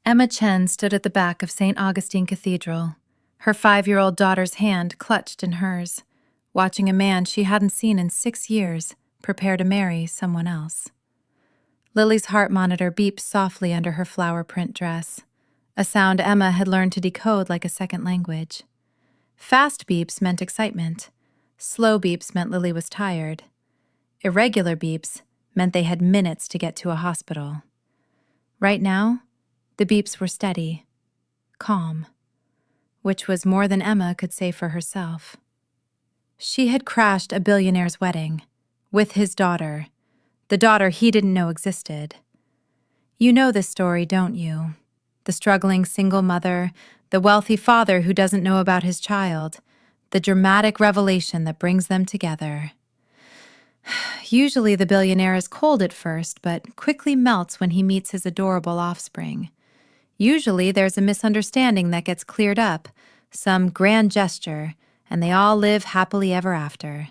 Emma Chen stood at the back of St. Augustine Cathedral, her 5-year-old daughter's hand clutched in hers, watching a man she hadn't seen in 6 years prepare to marry someone else. Lily's heart monitor beeped softly under her flower print dress, a sound Emma had learned to decode like a second language. Fast beeps meant excitement. Slow beeps meant Lily was tired. Irregular beeps meant they had minutes to get to a hospital. Right now, the beeps were steady, calm, which was more than Emma could say for herself. She had crashed a billionaire's wedding, with his daughter, the daughter he didn't know existed. You know this story, don't you? The struggling single mother, the wealthy father who doesn't know about his child, the dramatic revelation that brings them together. Usually the billionaire is cold at first, but quickly melts when he meets his adorable offspring. Usually there's a misunderstanding that gets cleared up, some grand gesture, and they all live happily ever after.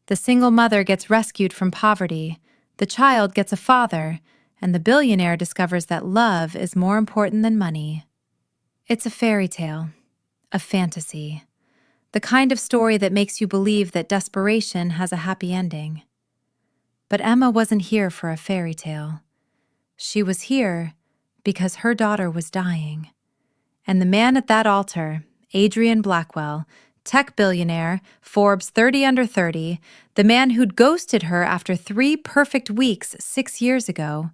The single mother gets rescued from poverty, the child gets a father, and the billionaire discovers that love is more important than money. It's a fairy tale, a fantasy, the kind of story that makes you believe that desperation has a happy ending. But Emma wasn't here for a fairy tale. She was here because her daughter was dying. And the man at that altar, Adrian Blackwell, tech billionaire, Forbes 30 under 30, the man who'd ghosted her after 3 perfect weeks 6 years ago,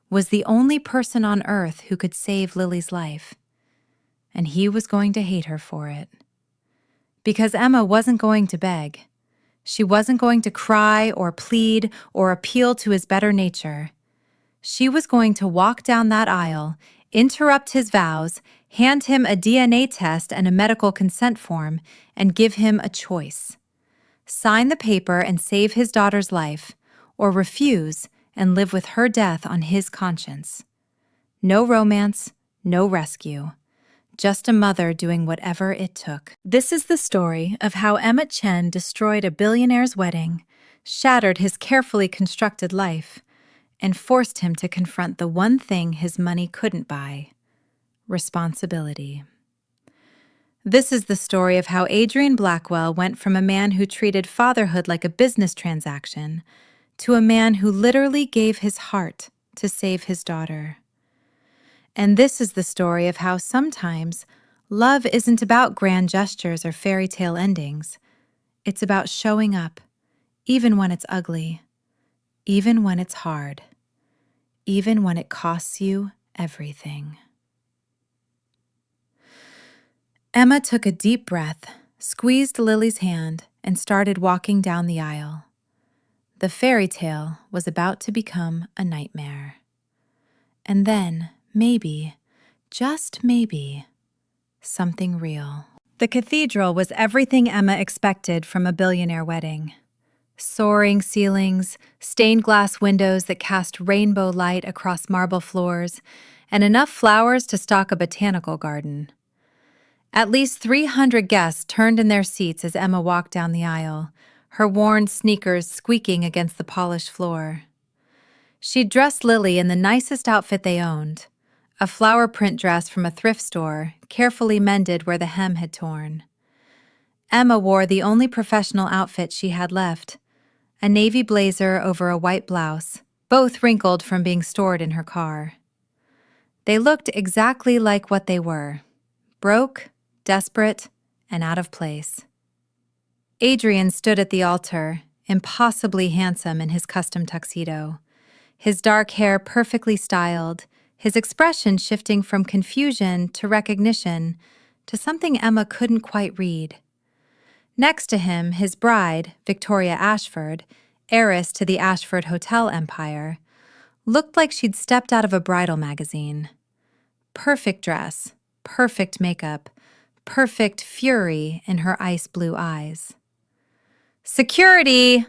was the only person on earth who could save Lily's life. And he was going to hate her for it. Because Emma wasn't going to beg. She wasn't going to cry or plead or appeal to his better nature. She was going to walk down that aisle, interrupt his vows, hand him a DNA test and a medical consent form, and give him a choice. Sign the paper and save his daughter's life, or refuse and live with her death on his conscience. No romance, no rescue. Just a mother doing whatever it took. This is the story of how Emma Chen destroyed a billionaire's wedding, shattered his carefully constructed life, and forced him to confront the one thing his money couldn't buy: responsibility. This is the story of how Adrian Blackwell went from a man who treated fatherhood like a business transaction to a man who literally gave his heart to save his daughter. And this is the story of how sometimes love isn't about grand gestures or fairy tale endings. It's about showing up, even when it's ugly, even when it's hard, even when it costs you everything. Emma took a deep breath, squeezed Lily's hand, and started walking down the aisle. The fairy tale was about to become a nightmare. And then, maybe, just maybe, something real. The cathedral was everything Emma expected from a billionaire wedding. Soaring ceilings, stained glass windows that cast rainbow light across marble floors, and enough flowers to stock a botanical garden. At least 300 guests turned in their seats as Emma walked down the aisle, her worn sneakers squeaking against the polished floor. She'd dressed Lily in the nicest outfit they owned, a flower print dress from a thrift store, carefully mended where the hem had torn. Emma wore the only professional outfit she had left, a navy blazer over a white blouse, both wrinkled from being stored in her car. They looked exactly like what they were: broke, desperate, and out of place. Adrian stood at the altar, impossibly handsome in his custom tuxedo, his dark hair perfectly styled, his expression shifting from confusion to recognition to something Emma couldn't quite read. Next to him, his bride, Victoria Ashford, heiress to the Ashford Hotel empire, looked like she'd stepped out of a bridal magazine. Perfect dress, perfect makeup, perfect fury in her ice blue eyes. "Security!"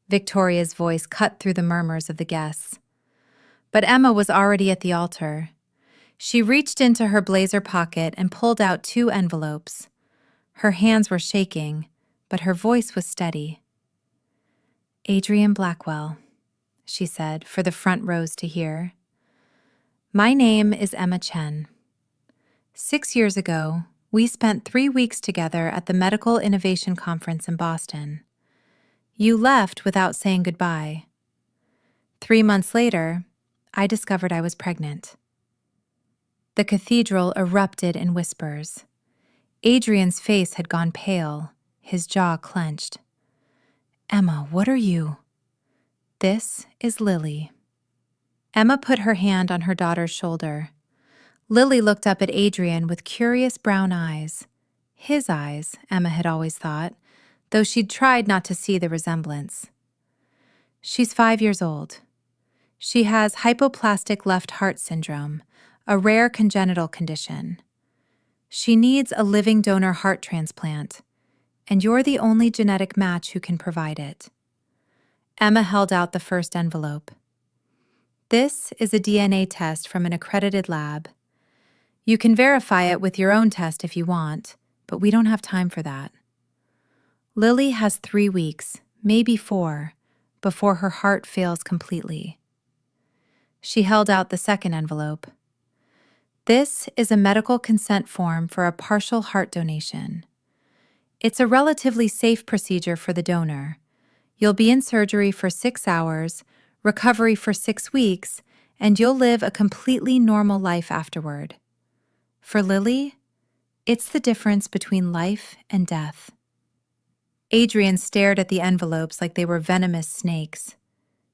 Victoria's voice cut through the murmurs of the guests. But Emma was already at the altar. She reached into her blazer pocket and pulled out 2 envelopes. Her hands were shaking, but her voice was steady. "Adrian Blackwell," she said, for the front rows to hear. My name is Emma Chen. 6 years ago, we spent 3 weeks together at the Medical Innovation Conference in Boston. You left without saying goodbye. 3 months later, I discovered I was pregnant. The cathedral erupted in whispers. Adrian's face had gone pale, his jaw clenched. Emma, what are you? This is Lily. Emma put her hand on her daughter's shoulder. Lily looked up at Adrian with curious brown eyes. His eyes, Emma had always thought, though she'd tried not to see the resemblance. She's 5 years old. She has hypoplastic left heart syndrome, a rare congenital condition. She needs a living donor heart transplant, and you're the only genetic match who can provide it. Emma held out the first envelope. This is a DNA test from an accredited lab. You can verify it with your own test if you want, but we don't have time for that. Lily has 3 weeks, maybe 4, before her heart fails completely. She held out the second envelope. This is a medical consent form for a partial heart donation. It's a relatively safe procedure for the donor. You'll be in surgery for 6 hours, recovery for 6 weeks, and you'll live a completely normal life afterward. For Lily, it's the difference between life and death. Adrian stared at the envelopes like they were venomous snakes.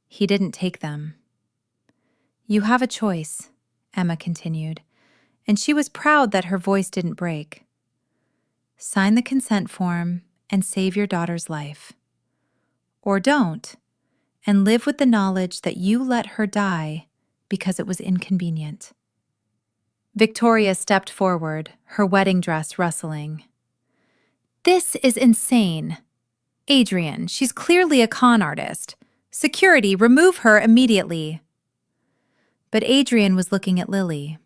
He didn't take them. You have a choice, Emma continued, and she was proud that her voice didn't break. Sign the consent form and save your daughter's life. Or don't, and live with the knowledge that you let her die because it was inconvenient. Victoria stepped forward, her wedding dress rustling. This is insane. Adrian, she's clearly a con artist. Security, remove her immediately. But Adrian was looking at Lily,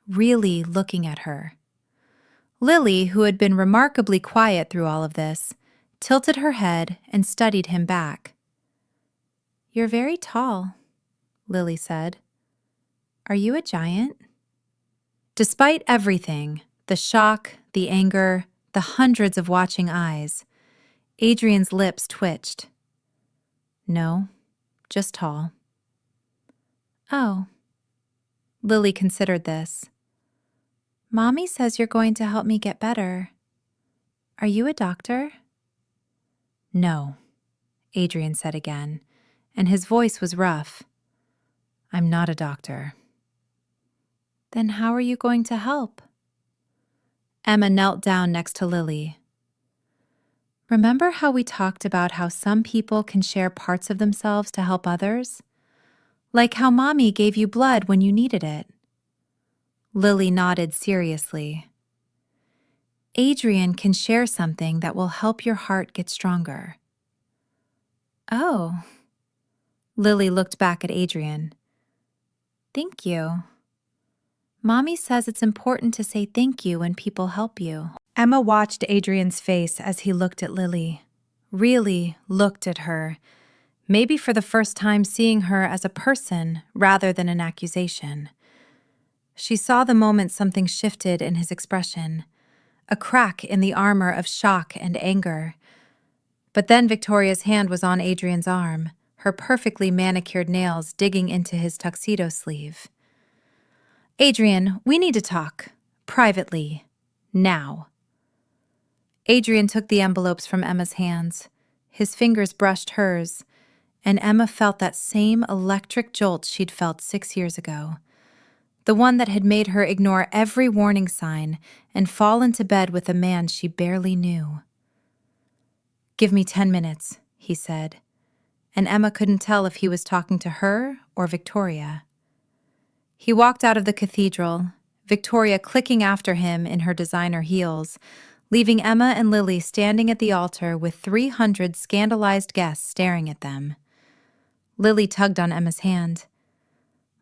really looking at her. Lily, who had been remarkably quiet through all of this, tilted her head and studied him back. You're very tall, Lily said. Are you a giant? Despite everything, the shock, the anger, the hundreds of watching eyes, Adrian's lips twitched. No, just tall. Oh. Lily considered this. Mommy says you're going to help me get better. Are you a doctor? No, Adrian said again, and his voice was rough. I'm not a doctor. Then how are you going to help? Emma knelt down next to Lily. Remember how we talked about how some people can share parts of themselves to help others? Like how Mommy gave you blood when you needed it. Lily nodded seriously. Adrian can share something that will help your heart get stronger. Oh. Lily looked back at Adrian. Thank you. Mommy says it's important to say thank you when people help you. Emma watched Adrian's face as he looked at Lily. Really looked at her, maybe for the first time seeing her as a person rather than an accusation. She saw the moment something shifted in his expression, a crack in the armor of shock and anger. But then Victoria's hand was on Adrian's arm, her perfectly manicured nails digging into his tuxedo sleeve. Adrian, we need to talk. Privately. Now. Adrian took the envelopes from Emma's hands. His fingers brushed hers, and Emma felt that same electric jolt she'd felt 6 years ago. The one that had made her ignore every warning sign and fall into bed with a man she barely knew. Give me 10 minutes, he said, and Emma couldn't tell if he was talking to her or Victoria. He walked out of the cathedral, Victoria clicking after him in her designer heels, leaving Emma and Lily standing at the altar with 300 scandalized guests staring at them. Lily tugged on Emma's hand.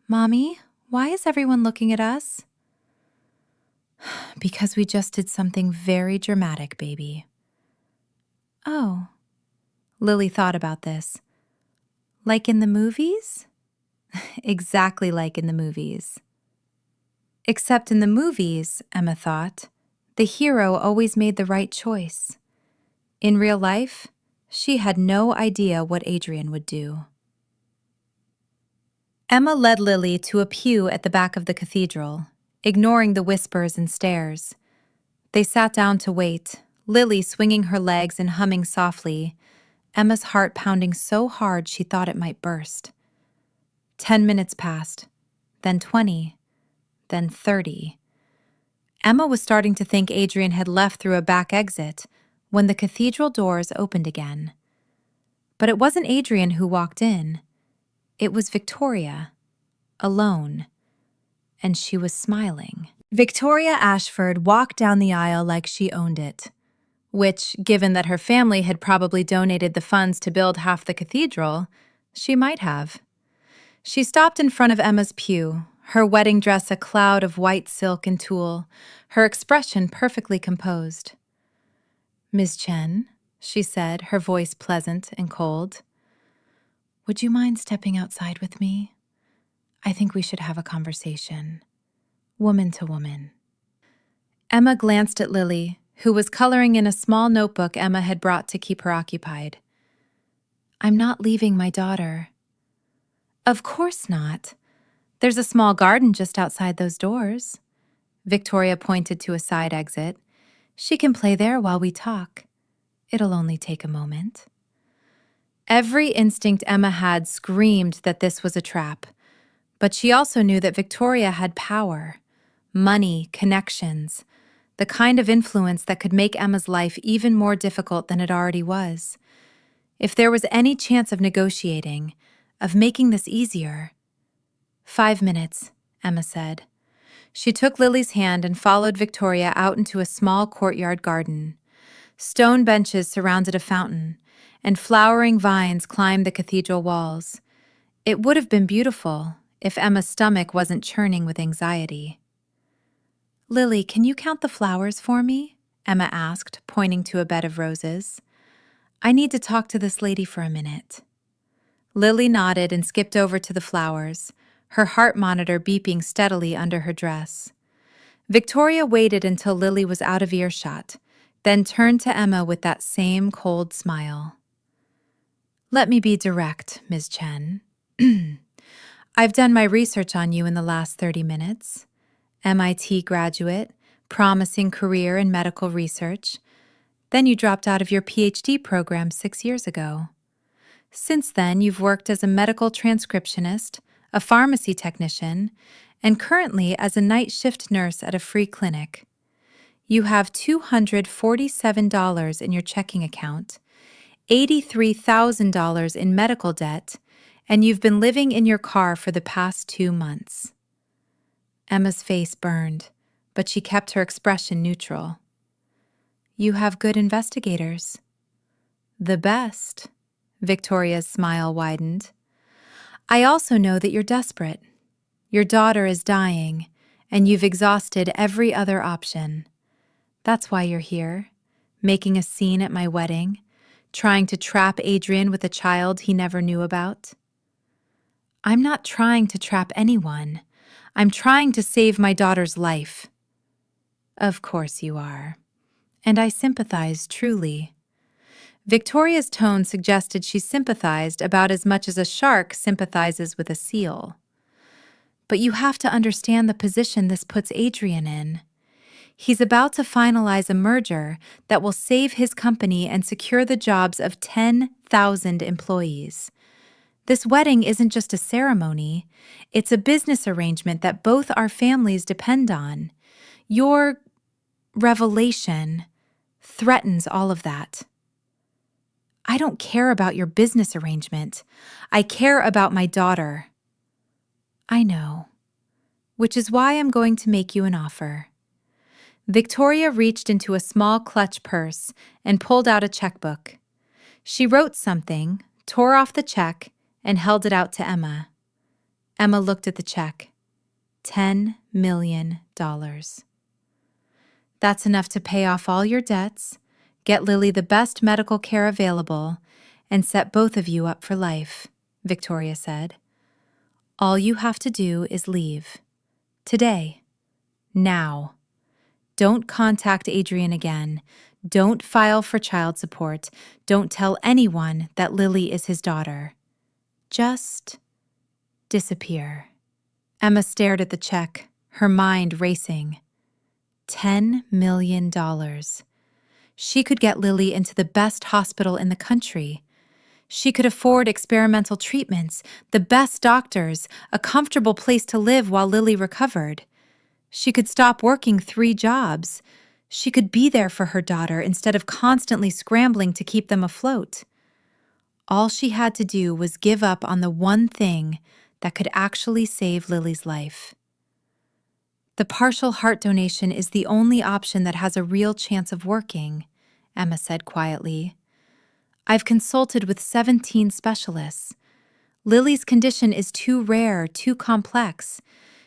Mommy, why is everyone looking at us? Because we just did something very dramatic, baby. Oh. Lily thought about this. Like in the movies? Exactly like in the movies. Except in the movies, Emma thought, the hero always made the right choice. In real life, she had no idea what Adrian would do. Emma led Lily to a pew at the back of the cathedral, ignoring the whispers and stares. They sat down to wait, Lily swinging her legs and humming softly, Emma's heart pounding so hard she thought it might burst. 10 minutes passed, then 20, then 30. Emma was starting to think Adrian had left through a back exit when the cathedral doors opened again. But it wasn't Adrian who walked in. It was Victoria, alone, and she was smiling. Victoria Ashford walked down the aisle like she owned it, which, given that her family had probably donated the funds to build half the cathedral, she might have. She stopped in front of Emma's pew, her wedding dress a cloud of white silk and tulle, her expression perfectly composed. "Ms. Chen," she said, her voice pleasant and cold, "would you mind stepping outside with me? I think we should have a conversation, woman to woman." Emma glanced at Lily, who was coloring in a small notebook Emma had brought to keep her occupied. "I'm not leaving my daughter." "Of course not. There's a small garden just outside those doors." Victoria pointed to a side exit. "She can play there while we talk. It'll only take a moment." Every instinct Emma had screamed that this was a trap, but she also knew that Victoria had power, money, connections, the kind of influence that could make Emma's life even more difficult than it already was. If there was any chance of negotiating, of making this easier. 5 minutes, Emma said. She took Lily's hand and followed Victoria out into a small courtyard garden. Stone benches surrounded a fountain, and flowering vines climbed the cathedral walls. It would have been beautiful if Emma's stomach wasn't churning with anxiety. "Lily, can you count the flowers for me?" Emma asked, pointing to a bed of roses. "I need to talk to this lady for a minute." Lily nodded and skipped over to the flowers, her heart monitor beeping steadily under her dress. Victoria waited until Lily was out of earshot, then turned to Emma with that same cold smile. "Let me be direct, Ms. Chen. I've done my research on you in the last 30 minutes. MIT graduate, promising career in medical research. Then you dropped out of your PhD program 6 years ago. Since then, you've worked as a medical transcriptionist, a pharmacy technician, and currently as a night shift nurse at a free clinic. You have $247 in your checking account, $83,000 in medical debt, and you've been living in your car for the past 2 months. Emma's face burned, but she kept her expression neutral. You have good investigators. The best. Victoria's smile widened. I also know that you're desperate. Your daughter is dying, and you've exhausted every other option. That's why you're here, making a scene at my wedding, trying to trap Adrian with a child he never knew about. I'm not trying to trap anyone. I'm trying to save my daughter's life. Of course you are. And I sympathize truly. Victoria's tone suggested she sympathized about as much as a shark sympathizes with a seal. But you have to understand the position this puts Adrian in. He's about to finalize a merger that will save his company and secure the jobs of 10,000 employees. This wedding isn't just a ceremony, it's a business arrangement that both our families depend on. Your revelation threatens all of that. I don't care about your business arrangement. I care about my daughter. I know, which is why I'm going to make you an offer. Victoria reached into a small clutch purse and pulled out a checkbook. She wrote something, tore off the check, and held it out to Emma. Emma looked at the check. $10 million. That's enough to pay off all your debts, get Lily the best medical care available, and set both of you up for life, Victoria said. All you have to do is leave. Today. Now. Don't contact Adrian again. Don't file for child support. Don't tell anyone that Lily is his daughter. Just disappear. Emma stared at the check, her mind racing. $10 million. She could get Lily into the best hospital in the country. She could afford experimental treatments, the best doctors, a comfortable place to live while Lily recovered. She could stop working 3 jobs. She could be there for her daughter instead of constantly scrambling to keep them afloat. All she had to do was give up on the one thing that could actually save Lily's life. The partial heart donation is the only option that has a real chance of working, Emma said quietly. I've consulted with 17 specialists. Lily's condition is too rare, too complex.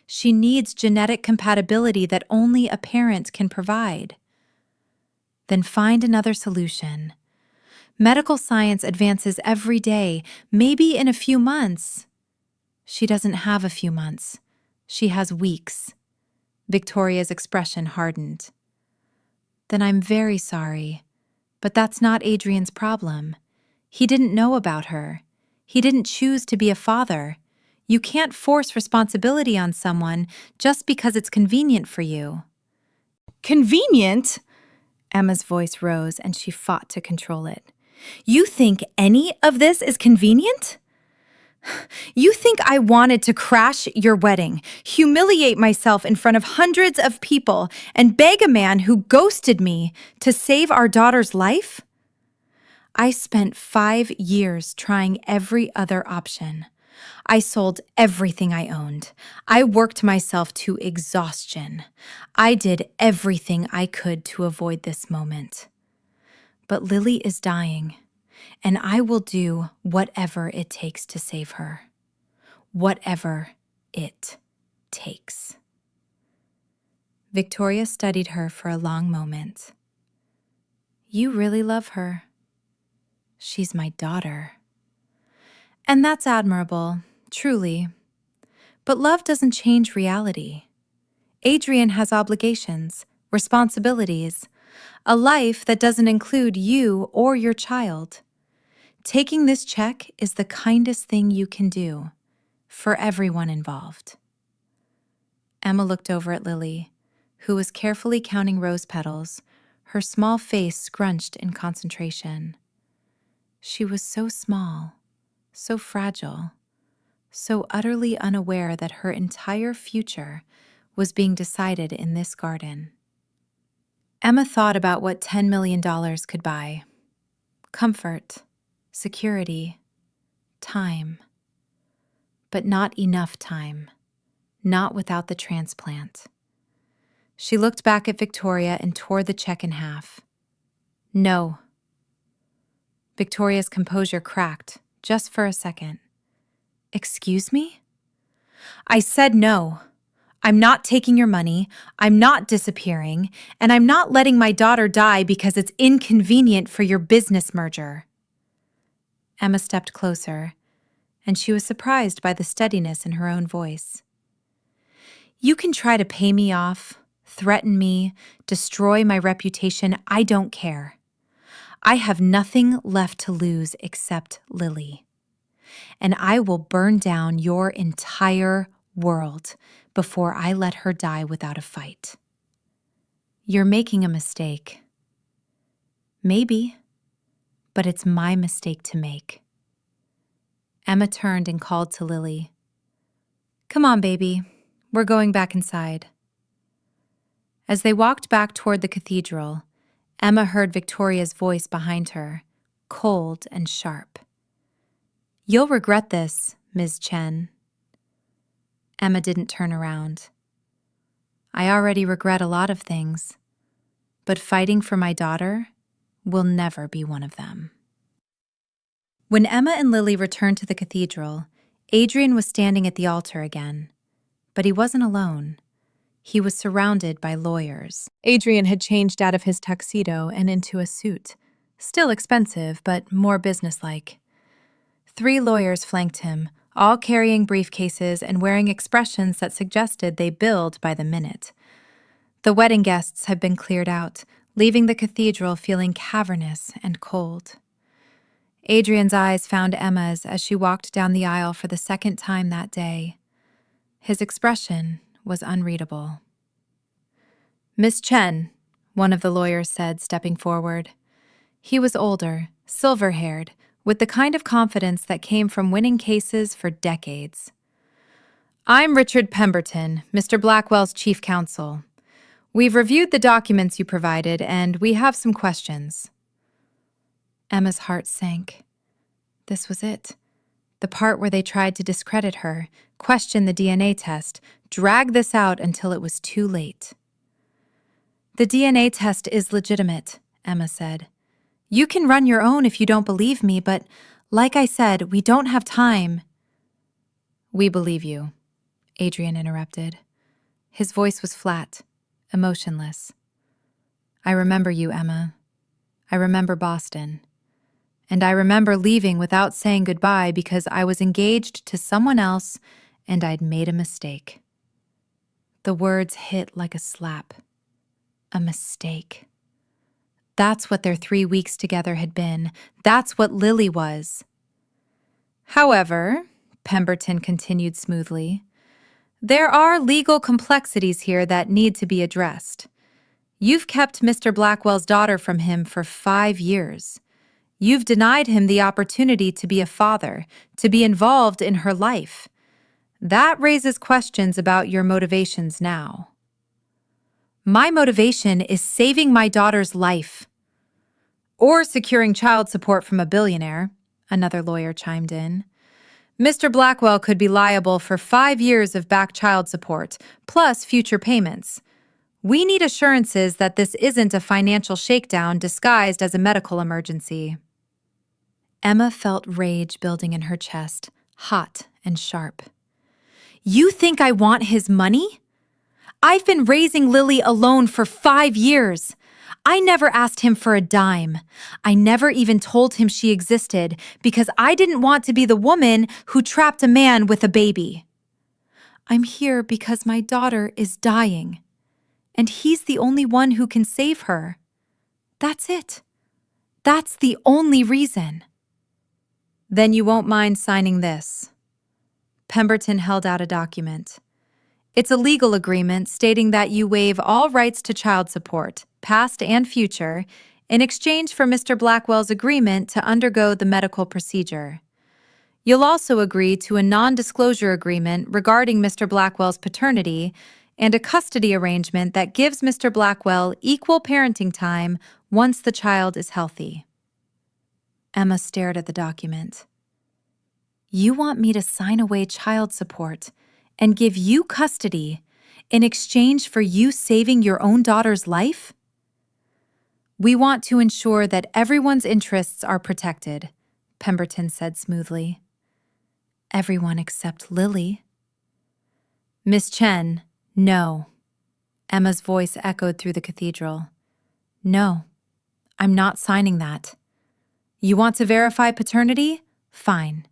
She needs genetic compatibility that only a parent can provide. Then find another solution. Medical science advances every day, maybe in a few months. She doesn't have a few months. She has weeks. Victoria's expression hardened. Then I'm very sorry, but that's not Adrian's problem. He didn't know about her. He didn't choose to be a father. You can't force responsibility on someone just because it's convenient for you. Convenient? Emma's voice rose and she fought to control it. You think any of this is convenient? You think I wanted to crash your wedding, humiliate myself in front of hundreds of people, and beg a man who ghosted me to save our daughter's life? I spent 5 years trying every other option. I sold everything I owned. I worked myself to exhaustion. I did everything I could to avoid this moment. But Lily is dying, and I will do whatever it takes to save her. Whatever it takes. Victoria studied her for a long moment. You really love her. She's my daughter. And that's admirable, truly. But love doesn't change reality. Adrian has obligations, responsibilities, a life that doesn't include you or your child. Taking this check is the kindest thing you can do for everyone involved. Emma looked over at Lily, who was carefully counting rose petals, her small face scrunched in concentration. She was so small, so fragile, so utterly unaware that her entire future was being decided in this garden. Emma thought about what $10 million could buy. Comfort, security, time. But not enough time. Not without the transplant. She looked back at Victoria and tore the check in half. No. Victoria's composure cracked, just for a second. Excuse me? I said no. I'm not taking your money, I'm not disappearing, and I'm not letting my daughter die because it's inconvenient for your business merger. Emma stepped closer, and she was surprised by the steadiness in her own voice. You can try to pay me off, threaten me, destroy my reputation, I don't care. I have nothing left to lose except Lily. And I will burn down your entire world before I let her die without a fight. You're making a mistake. Maybe, but it's my mistake to make. Emma turned and called to Lily. Come on, baby. We're going back inside. As they walked back toward the cathedral, Emma heard Victoria's voice behind her, cold and sharp. You'll regret this, Ms. Chen. Emma didn't turn around. I already regret a lot of things, but fighting for my daughter will never be one of them. When Emma and Lily returned to the cathedral, Adrian was standing at the altar again. But he wasn't alone. He was surrounded by lawyers. Adrian had changed out of his tuxedo and into a suit, still expensive, but more businesslike. 3 lawyers flanked him, all carrying briefcases and wearing expressions that suggested they billed by the minute. The wedding guests had been cleared out, leaving the cathedral feeling cavernous and cold. Adrian's eyes found Emma's as she walked down the aisle for the second time that day. His expression was unreadable. "Miss Chen," one of the lawyers said, stepping forward. He was older, silver-haired, with the kind of confidence that came from winning cases for decades. "I'm Richard Pemberton, Mr. Blackwell's chief counsel. We've reviewed the documents you provided, and we have some questions." Emma's heart sank. This was it. The part where they tried to discredit her, question the DNA test, drag this out until it was too late. "The DNA test is legitimate," Emma said. "You can run your own if you don't believe me, but like I said, we don't have time." "We believe you," Adrian interrupted. His voice was flat, emotionless. "I remember you, Emma. I remember Boston. And I remember leaving without saying goodbye because I was engaged to someone else and I'd made a mistake." The words hit like a slap. A mistake. That's what their 3 weeks together had been. That's what Lily was. "However," Pemberton continued smoothly, "there are legal complexities here that need to be addressed. You've kept Mr. Blackwell's daughter from him for 5 years. You've denied him the opportunity to be a father, to be involved in her life. That raises questions about your motivations now." "My motivation is saving my daughter's life." "Or securing child support from a billionaire," another lawyer chimed in. "Mr. Blackwell could be liable for 5 years of back child support, plus future payments. We need assurances that this isn't a financial shakedown disguised as a medical emergency." Emma felt rage building in her chest, hot and sharp. "You think I want his money? I've been raising Lily alone for 5 years. I never asked him for a dime. I never even told him she existed because I didn't want to be the woman who trapped a man with a baby. I'm here because my daughter is dying, and he's the only one who can save her. That's it. That's the only reason." "Then you won't mind signing this." Pemberton held out a document. "It's a legal agreement stating that you waive all rights to child support, past and future, in exchange for Mr. Blackwell's agreement to undergo the medical procedure. You'll also agree to a non-disclosure agreement regarding Mr. Blackwell's paternity and a custody arrangement that gives Mr. Blackwell equal parenting time once the child is healthy." Emma stared at the document. "You want me to sign away child support and give you custody in exchange for you saving your own daughter's life?" "We want to ensure that everyone's interests are protected," Pemberton said smoothly. "Everyone except Lily." "Miss Chen, no." Emma's voice echoed through the cathedral. "No, I'm not signing that. You want to verify paternity? Fine.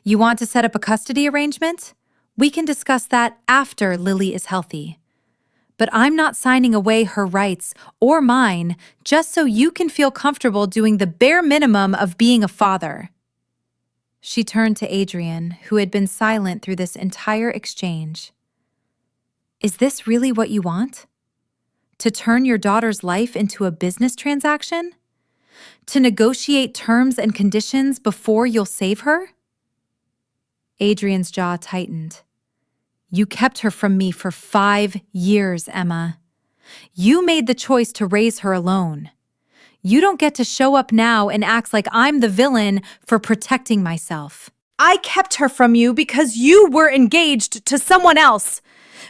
You want to set up a custody arrangement? We can discuss that after Lily is healthy. But I'm not signing away her rights or mine just so you can feel comfortable doing the bare minimum of being a father." She turned to Adrian, who had been silent through this entire exchange. "Is this really what you want? To turn your daughter's life into a business transaction? To negotiate terms and conditions before you'll save her?" Adrian's jaw tightened. "You kept her from me for 5 years, Emma. You made the choice to raise her alone. You don't get to show up now and act like I'm the villain for protecting myself." "I kept her from you because you were engaged to someone else.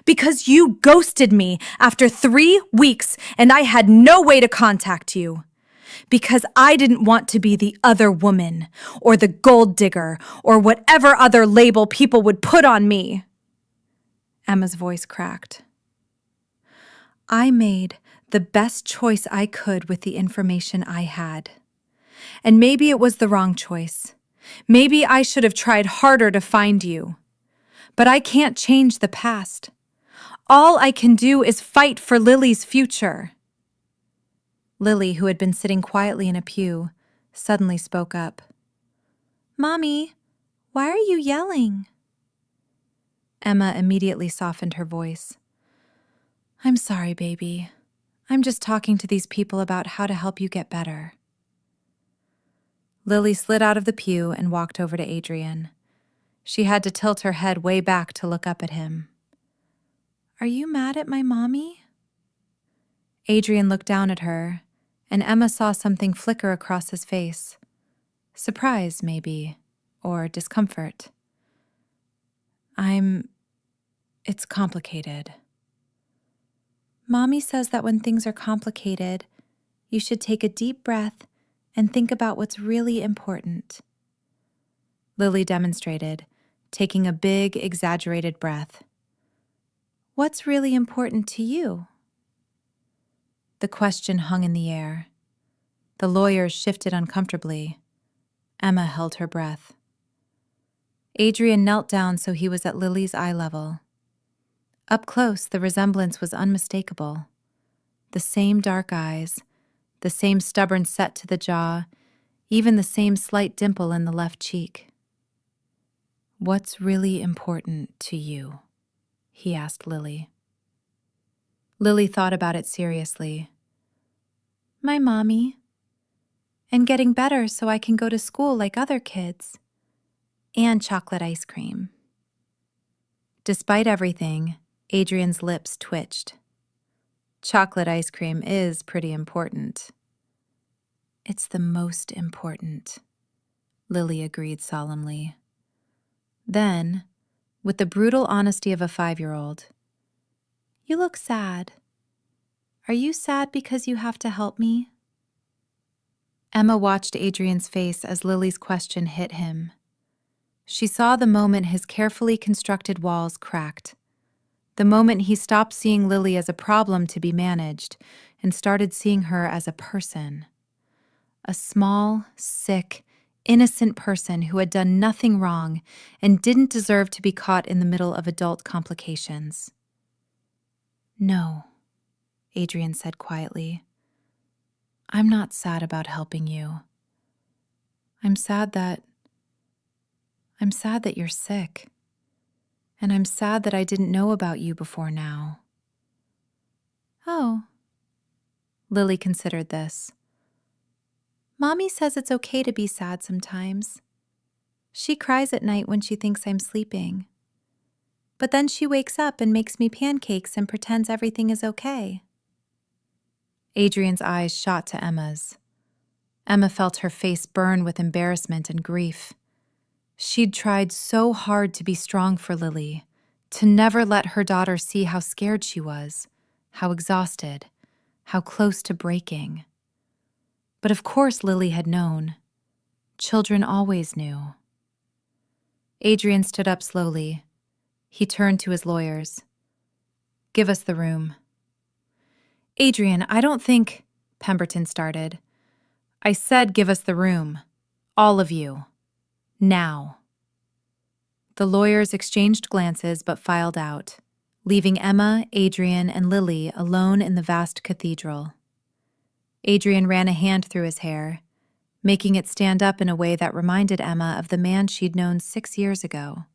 Because you ghosted me after 3 weeks and I had no way to contact you. Because I didn't want to be the other woman, or the gold digger, or whatever other label people would put on me." Emma's voice cracked. "I made the best choice I could with the information I had. And maybe it was the wrong choice. Maybe I should have tried harder to find you. But I can't change the past. All I can do is fight for Lily's future. Lily, who had been sitting quietly in a pew, suddenly spoke up. Mommy, why are you yelling? Emma immediately softened her voice. I'm sorry, baby. I'm just talking to these people about how to help you get better. Lily slid out of the pew and walked over to Adrian. She had to tilt her head way back to look up at him. Are you mad at my mommy? Adrian looked down at her, and Emma saw something flicker across his face. Surprise, maybe, or discomfort. It's complicated. Mommy says that when things are complicated, you should take a deep breath and think about what's really important. Lily demonstrated, taking a big, exaggerated breath. What's really important to you? The question hung in the air. The lawyers shifted uncomfortably. Emma held her breath. Adrian knelt down so he was at Lily's eye level. Up close, the resemblance was unmistakable. The same dark eyes, the same stubborn set to the jaw, even the same slight dimple in the left cheek. What's really important to you? He asked Lily. Lily thought about it seriously. My mommy. And getting better so I can go to school like other kids. And chocolate ice cream. Despite everything, Adrian's lips twitched. Chocolate ice cream is pretty important. It's the most important, Lily agreed solemnly. Then, with the brutal honesty of a 5-year-old, you look sad. Are you sad because you have to help me? Emma watched Adrian's face as Lily's question hit him. She saw the moment his carefully constructed walls cracked. The moment he stopped seeing Lily as a problem to be managed and started seeing her as a person. A small, sick, innocent person who had done nothing wrong and didn't deserve to be caught in the middle of adult complications. No, Adrian said quietly. I'm not sad about helping you. I'm sad that you're sick. And I'm sad that I didn't know about you before now. Oh. Lily considered this. Mommy says it's okay to be sad sometimes. She cries at night when she thinks I'm sleeping. But then she wakes up and makes me pancakes and pretends everything is okay. Adrian's eyes shot to Emma's. Emma felt her face burn with embarrassment and grief. She'd tried so hard to be strong for Lily, to never let her daughter see how scared she was, how exhausted, how close to breaking. But of course Lily had known. Children always knew. Adrian stood up slowly. He turned to his lawyers. Give us the room. Adrian, I don't think, Pemberton started. I said give us the room. All of you. Now. The lawyers exchanged glances but filed out, leaving Emma, Adrian, and Lily alone in the vast cathedral. Adrian ran a hand through his hair, making it stand up in a way that reminded Emma of the man she'd known 6 years ago,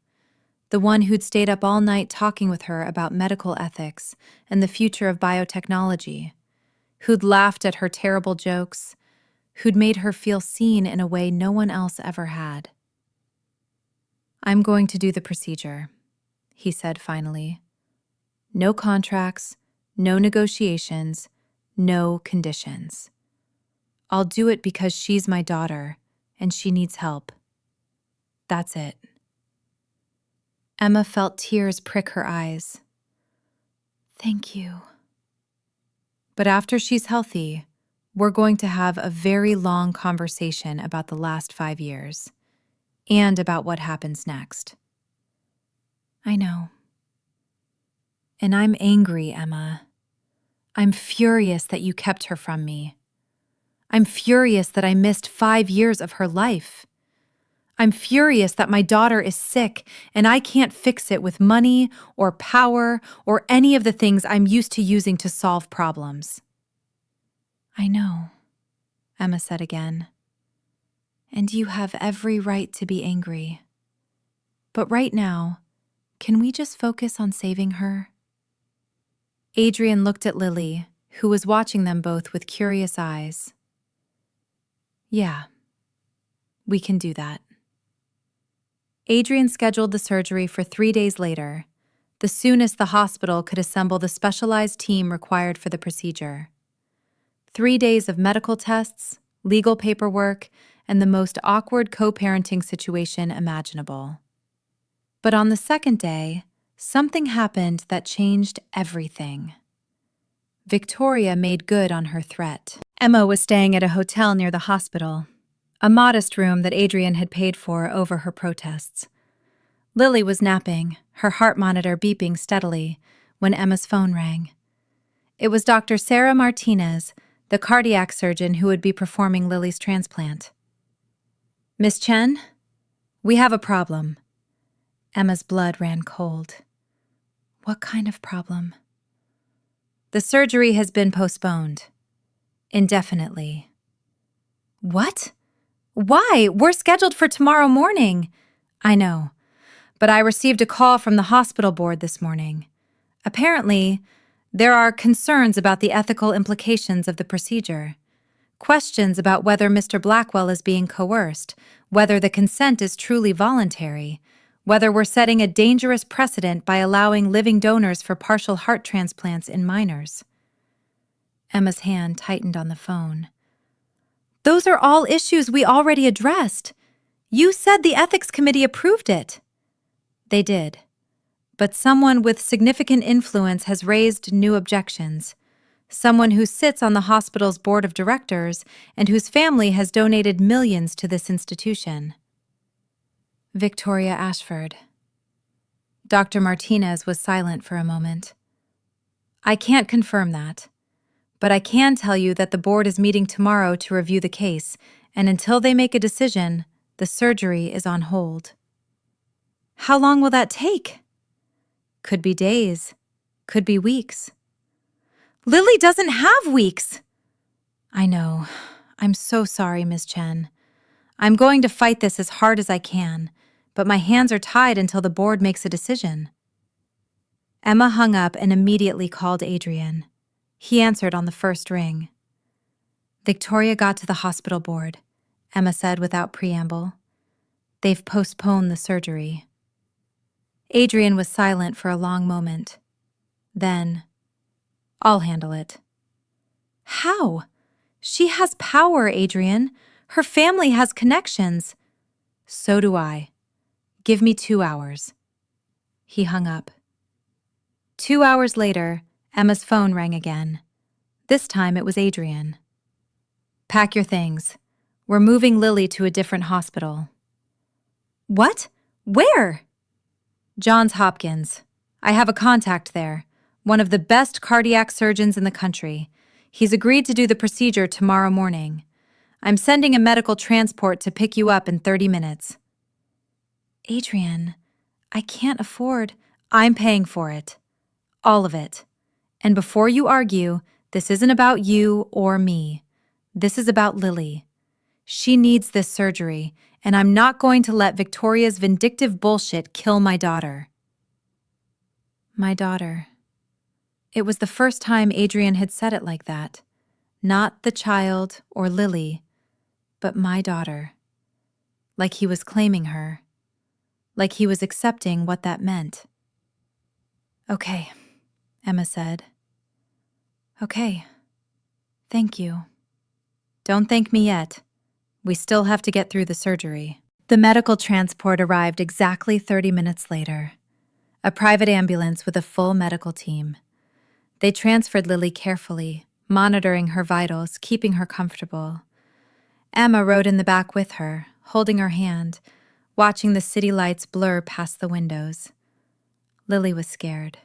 the one who'd stayed up all night talking with her about medical ethics and the future of biotechnology, who'd laughed at her terrible jokes, who'd made her feel seen in a way no one else ever had. I'm going to do the procedure, he said finally. No contracts, no negotiations, no conditions. I'll do it because she's my daughter, and she needs help. That's it. Emma felt tears prick her eyes. Thank you. But after she's healthy, we're going to have a very long conversation about the last 5 years. And about what happens next. I know. And I'm angry, Emma. I'm furious that you kept her from me. I'm furious that I missed 5 years of her life. I'm furious that my daughter is sick and I can't fix it with money or power or any of the things I'm used to using to solve problems." "I know," Emma said again. "And you have every right to be angry. But right now, can we just focus on saving her?" Adrian looked at Lily, who was watching them both with curious eyes. "Yeah, we can do that." Adrian scheduled the surgery for 3 days later, the soonest the hospital could assemble the specialized team required for the procedure. 3 days of medical tests, legal paperwork, and the most awkward co-parenting situation imaginable. But on the second day, something happened that changed everything. Victoria made good on her threat. Emma was staying at a hotel near the hospital, a modest room that Adrian had paid for over her protests. Lily was napping, her heart monitor beeping steadily, when Emma's phone rang. It was Dr. Sarah Martinez, the cardiac surgeon who would be performing Lily's transplant. "Miss Chen, we have a problem." Emma's blood ran cold. "What kind of problem?" "The surgery has been postponed. Indefinitely." "What? Why? We're scheduled for tomorrow morning." "I know, but I received a call from the hospital board this morning. Apparently, there are concerns about the ethical implications of the procedure. Questions about whether Mr. Blackwell is being coerced, whether the consent is truly voluntary, whether we're setting a dangerous precedent by allowing living donors for partial heart transplants in minors." Emma's hand tightened on the phone. "Those are all issues we already addressed. You said the ethics committee approved it." "They did. But someone with significant influence has raised new objections. Someone who sits on the hospital's board of directors and whose family has donated millions to this institution." "Victoria Ashford." Dr. Martinez was silent for a moment. "I can't confirm that, but I can tell you that the board is meeting tomorrow to review the case, and until they make a decision, the surgery is on hold." "How long will that take?" "Could be days, could be weeks." "Lily doesn't have weeks!" "I know. I'm so sorry, Ms. Chen. I'm going to fight this as hard as I can, but my hands are tied until the board makes a decision." Emma hung up and immediately called Adrian. He answered on the first ring. "Victoria got to the hospital board," Emma said without preamble. "They've postponed the surgery." Adrian was silent for a long moment. Then, "I'll handle it." "How? She has power, Adrian. Her family has connections." "So do I. Give me 2 hours." He hung up. 2 hours later, Emma's phone rang again. This time it was Adrian. "Pack your things. We're moving Lily to a different hospital." "What? Where?" "Johns Hopkins. I have a contact there, one of the best cardiac surgeons in the country. He's agreed to do the procedure tomorrow morning. I'm sending a medical transport to pick you up in 30 minutes. "Adrian, I can't afford—" "I'm paying for it. All of it. And before you argue, this isn't about you or me. This is about Lily. She needs this surgery, and I'm not going to let Victoria's vindictive bullshit kill my daughter." My daughter. It was the first time Adrian had said it like that. Not the child or Lily, but my daughter. Like he was claiming her. Like he was accepting what that meant. "Okay," Emma said. "Okay. Thank you." "Don't thank me yet. We still have to get through the surgery." The medical transport arrived exactly 30 minutes later. A private ambulance with a full medical team. They transferred Lily carefully, monitoring her vitals, keeping her comfortable. Emma rode in the back with her, holding her hand, watching the city lights blur past the windows. Lily was scared.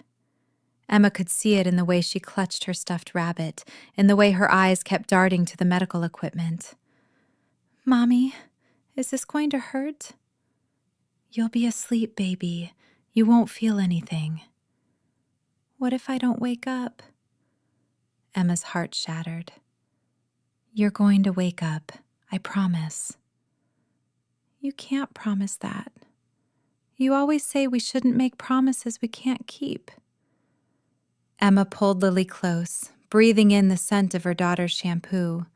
Emma could see it in the way she clutched her stuffed rabbit, in the way her eyes kept darting to the medical equipment. "Mommy, is this going to hurt?" You'll be asleep, baby. You won't feel anything. What if I don't wake up? Emma's heart shattered. You're going to wake up, I promise. You can't promise that. You always say we shouldn't make promises we can't keep. Emma pulled Lily close, breathing in the scent of her daughter's shampoo.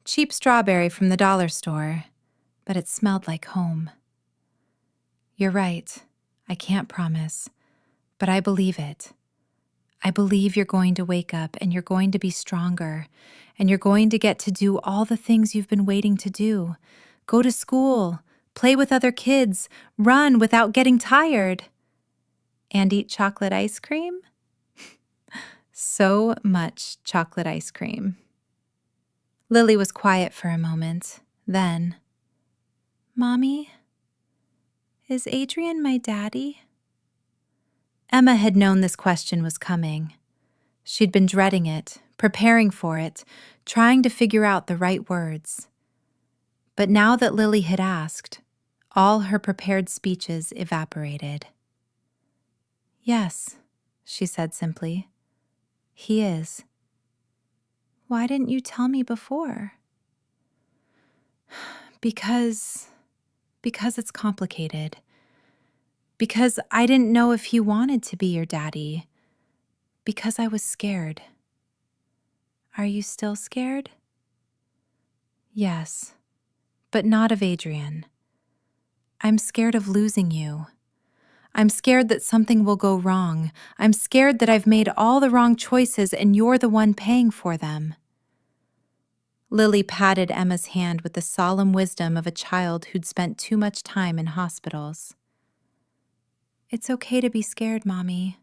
Cheap strawberry from the dollar store, but it smelled like home. You're right. I can't promise, but I believe it. I believe you're going to wake up and you're going to be stronger, and you're going to get to do all the things you've been waiting to do. Go to school, play with other kids, run without getting tired. And eat chocolate ice cream? So much chocolate ice cream. Lily was quiet for a moment. Then, Mommy, is Adrian my daddy? Emma had known this question was coming. She'd been dreading it, preparing for it, trying to figure out the right words. But now that Lily had asked, all her prepared speeches evaporated. Yes, she said simply. He is. Why didn't you tell me before? Because it's complicated. Because I didn't know if he wanted to be your daddy. Because I was scared. Are you still scared? Yes, but not of Adrian. I'm scared of losing you. I'm scared that something will go wrong. I'm scared that I've made all the wrong choices and you're the one paying for them. Lily patted Emma's hand with the solemn wisdom of a child who'd spent too much time in hospitals. It's okay to be scared, Mommy.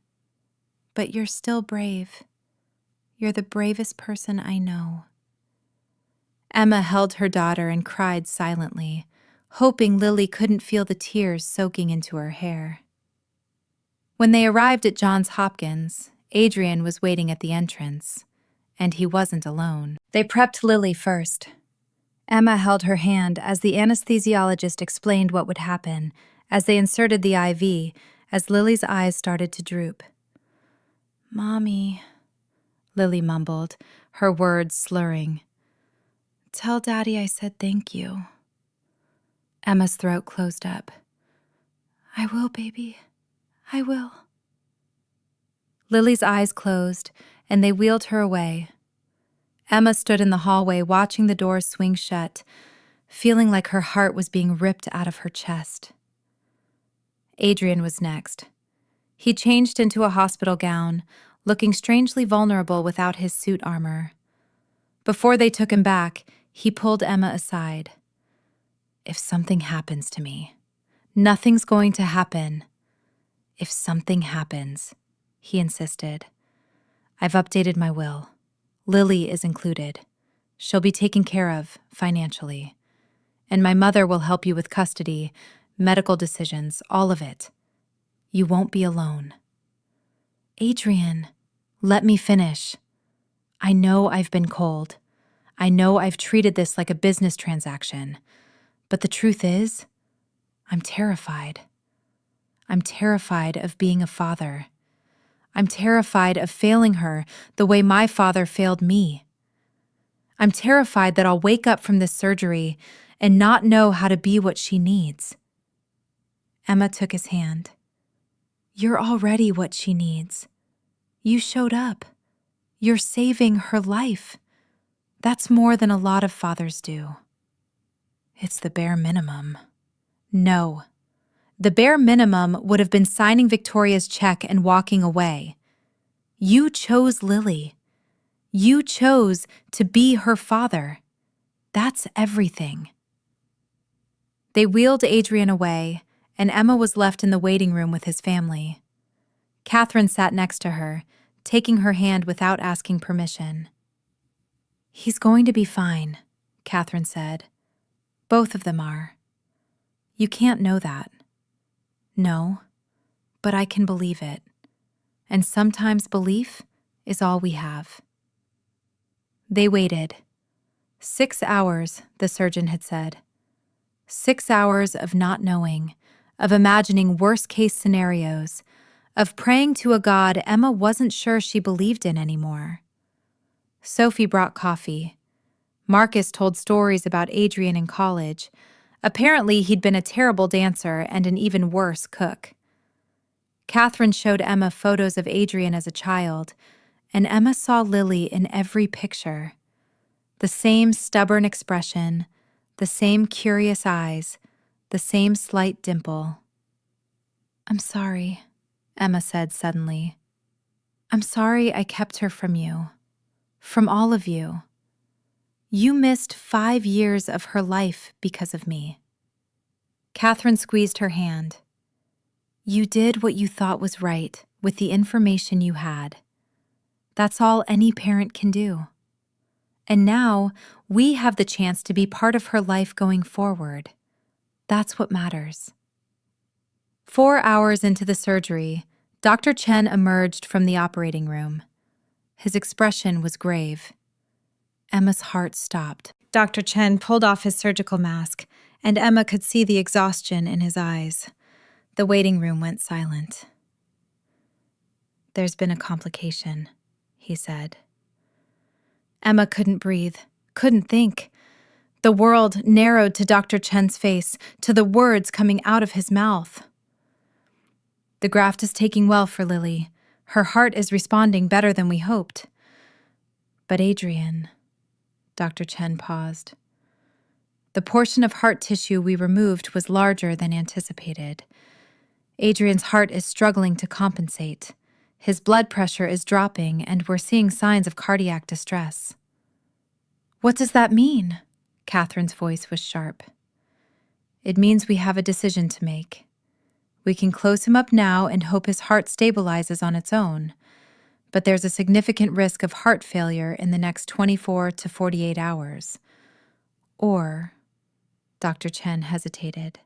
But you're still brave. You're the bravest person I know. Emma held her daughter and cried silently, hoping Lily couldn't feel the tears soaking into her hair. When they arrived at Johns Hopkins, Adrian was waiting at the entrance, and he wasn't alone. They prepped Lily first. Emma held her hand as the anesthesiologist explained what would happen as they inserted the IV, as Lily's eyes started to droop. Mommy, Lily mumbled, her words slurring. Tell Daddy I said thank you. Emma's throat closed up. I will, baby. I will. Lily's eyes closed, and they wheeled her away. Emma stood in the hallway watching the doors swing shut, feeling like her heart was being ripped out of her chest. Adrian was next. He changed into a hospital gown, looking strangely vulnerable without his suit armor. Before they took him back, he pulled Emma aside. If something happens to me, nothing's going to happen. If something happens, he insisted. I've updated my will. Lily is included. She'll be taken care of financially. And my mother will help you with custody, medical decisions, all of it. You won't be alone. Adrian, let me finish. I know I've been cold. I know I've treated this like a business transaction. But the truth is, I'm terrified. I'm terrified of being a father. I'm terrified of failing her the way my father failed me. I'm terrified that I'll wake up from this surgery and not know how to be what she needs. Emma took his hand. You're already what she needs. You showed up. You're saving her life. That's more than a lot of fathers do. It's the bare minimum. No. The bare minimum would have been signing Victoria's check and walking away. You chose Lily. You chose to be her father. That's everything. They wheeled Adrian away, and Emma was left in the waiting room with his family. Catherine sat next to her, taking her hand without asking permission. He's going to be fine, Catherine said. Both of them are. You can't know that. No, but I can believe it. And sometimes belief is all we have. They waited. 6 hours, the surgeon had said. 6 hours of not knowing, of imagining worst-case scenarios, of praying to a God Emma wasn't sure she believed in anymore. Sophie brought coffee. Marcus told stories about Adrian in college. Apparently, he'd been a terrible dancer and an even worse cook. Catherine showed Emma photos of Adrian as a child, and Emma saw Lily in every picture. The same stubborn expression, the same curious eyes, the same slight dimple. "I'm sorry," Emma said suddenly. "I'm sorry I kept her from you. From all of you. You missed 5 years of her life because of me." Catherine squeezed her hand. "You did what you thought was right with the information you had. That's all any parent can do. And now we have the chance to be part of her life going forward. That's what matters." 4 hours into the surgery, Dr. Chen emerged from the operating room. His expression was grave. Emma's heart stopped. Dr. Chen pulled off his surgical mask, and Emma could see the exhaustion in his eyes. The waiting room went silent. "There's been a complication," he said. Emma couldn't breathe, couldn't think. The world narrowed to Dr. Chen's face, to the words coming out of his mouth. "The graft is taking well for Lily. Her heart is responding better than we hoped. But Adrian..." Dr. Chen paused. "The portion of heart tissue we removed was larger than anticipated. Adrian's heart is struggling to compensate. His blood pressure is dropping, and we're seeing signs of cardiac distress." "What does that mean?" Catherine's voice was sharp. "It means we have a decision to make. We can close him up now and hope his heart stabilizes on its own. But there's a significant risk of heart failure in the next 24 to 48 hours. Or," Dr. Chen hesitated,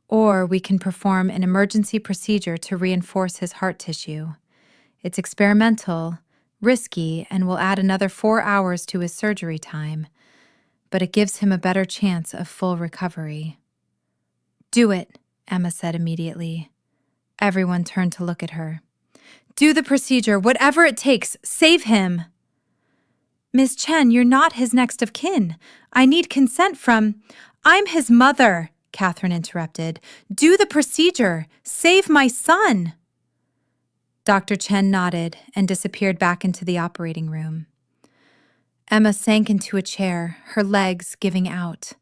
"or we can perform an emergency procedure to reinforce his heart tissue. It's experimental, risky, and will add another 4 hours to his surgery time, but it gives him a better chance of full recovery." "Do it," Emma said immediately. Everyone turned to look at her. "Do the procedure, whatever it takes. Save him." "Ms. Chen, you're not his next of kin. I need consent from—" "I'm his mother," Catherine interrupted. "Do the procedure. Save my son." Dr. Chen nodded and disappeared back into the operating room. Emma sank into a chair, her legs giving out.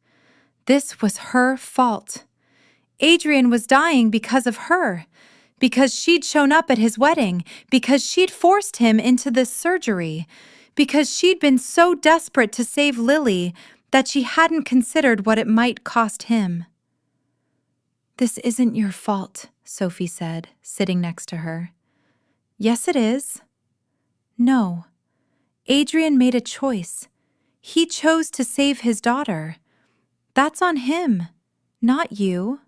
This was her fault. Adrian was dying because of her, because she'd shown up at his wedding, because she'd forced him into this surgery, because she'd been so desperate to save Lily that she hadn't considered what it might cost him. "This isn't your fault," Sophie said, sitting next to her. "Yes, it is." "No. Adrian made a choice. He chose to save his daughter. That's on him, not you."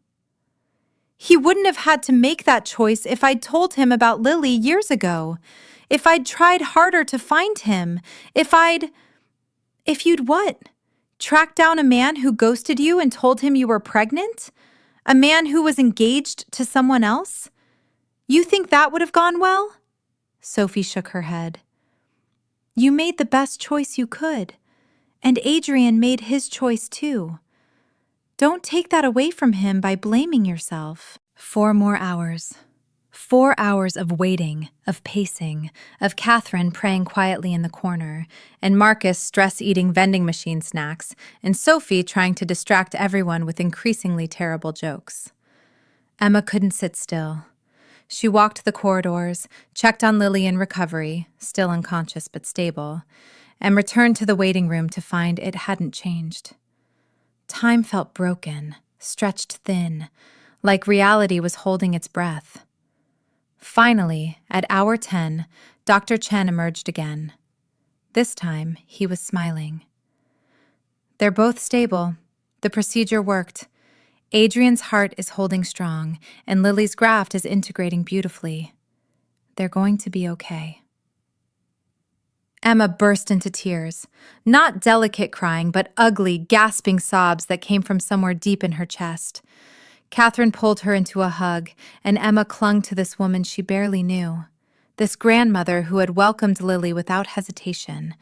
"He wouldn't have had to make that choice if I'd told him about Lily years ago. If I'd tried harder to find him. If you'd what? Tracked down a man who ghosted you and told him you were pregnant? A man who was engaged to someone else? You think that would have gone well?" Sophie shook her head. "You made the best choice you could. And Adrian made his choice too. Don't take that away from him by blaming yourself." 4 more hours. 4 hours of waiting, of pacing, of Catherine praying quietly in the corner, and Marcus stress-eating vending machine snacks, and Sophie trying to distract everyone with increasingly terrible jokes. Emma couldn't sit still. She walked the corridors, checked on Lily in recovery, still unconscious but stable, and returned to the waiting room to find it hadn't changed. Time felt broken, stretched thin, like reality was holding its breath. Finally, at hour 10, Dr. Chen emerged again. This time, he was smiling. "They're both stable. The procedure worked. Adrian's heart is holding strong, and Lily's graft is integrating beautifully. They're going to be okay." Emma burst into tears, not delicate crying, but ugly, gasping sobs that came from somewhere deep in her chest. Catherine pulled her into a hug, and Emma clung to this woman she barely knew. This grandmother who had welcomed Lily without hesitation.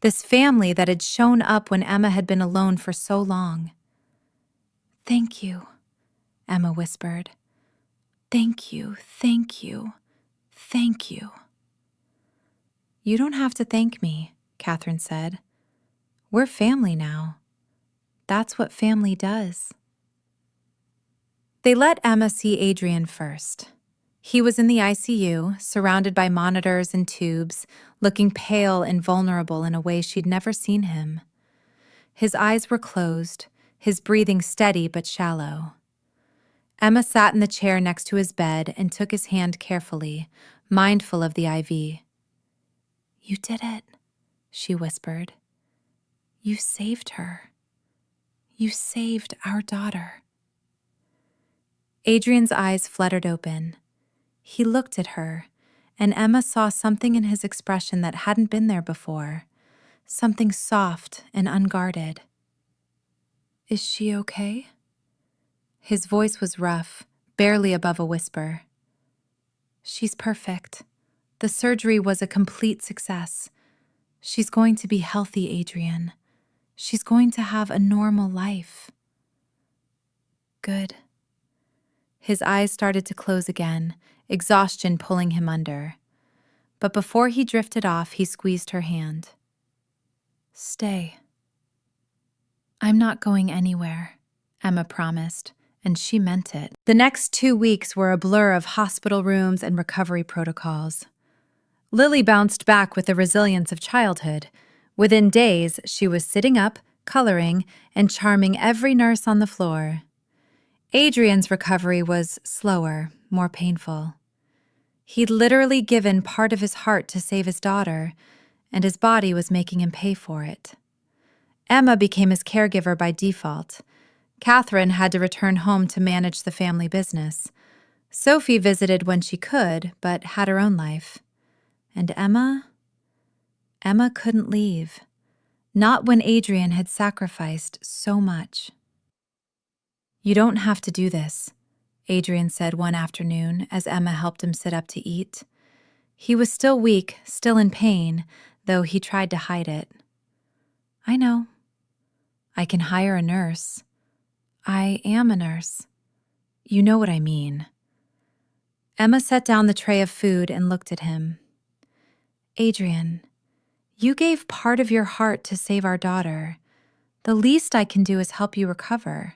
This family that had shown up when Emma had been alone for so long. "Thank you," Emma whispered. "Thank you, thank you, thank you." "You don't have to thank me," Catherine said. "We're family now. That's what family does." They let Emma see Adrian first. He was in the ICU, surrounded by monitors and tubes, looking pale and vulnerable in a way she'd never seen him. His eyes were closed, his breathing steady but shallow. Emma sat in the chair next to his bed and took his hand carefully, mindful of the IV. "You did it," she whispered. "You saved her. You saved our daughter." Adrian's eyes fluttered open. He looked at her, and Emma saw something in his expression that hadn't been there before, something soft and unguarded. "Is she okay?" His voice was rough, barely above a whisper. "She's perfect. The surgery was a complete success. She's going to be healthy, Adrian. She's going to have a normal life." "Good." His eyes started to close again, exhaustion pulling him under. But before he drifted off, he squeezed her hand. "Stay." "I'm not going anywhere," Emma promised, and she meant it. The next 2 weeks were a blur of hospital rooms and recovery protocols. Lily bounced back with the resilience of childhood. Within days, she was sitting up, coloring, and charming every nurse on the floor. Adrian's recovery was slower, more painful. He'd literally given part of his heart to save his daughter, and his body was making him pay for it. Emma became his caregiver by default. Catherine had to return home to manage the family business. Sophie visited when she could, but had her own life. And Emma couldn't leave. Not when Adrian had sacrificed so much. "You don't have to do this," Adrian said one afternoon as Emma helped him sit up to eat. He was still weak, still in pain, though he tried to hide it. "I know. I can hire a nurse. I am a nurse. You know what I mean." Emma set down the tray of food and looked at him. "Adrian, you gave part of your heart to save our daughter. The least I can do is help you recover."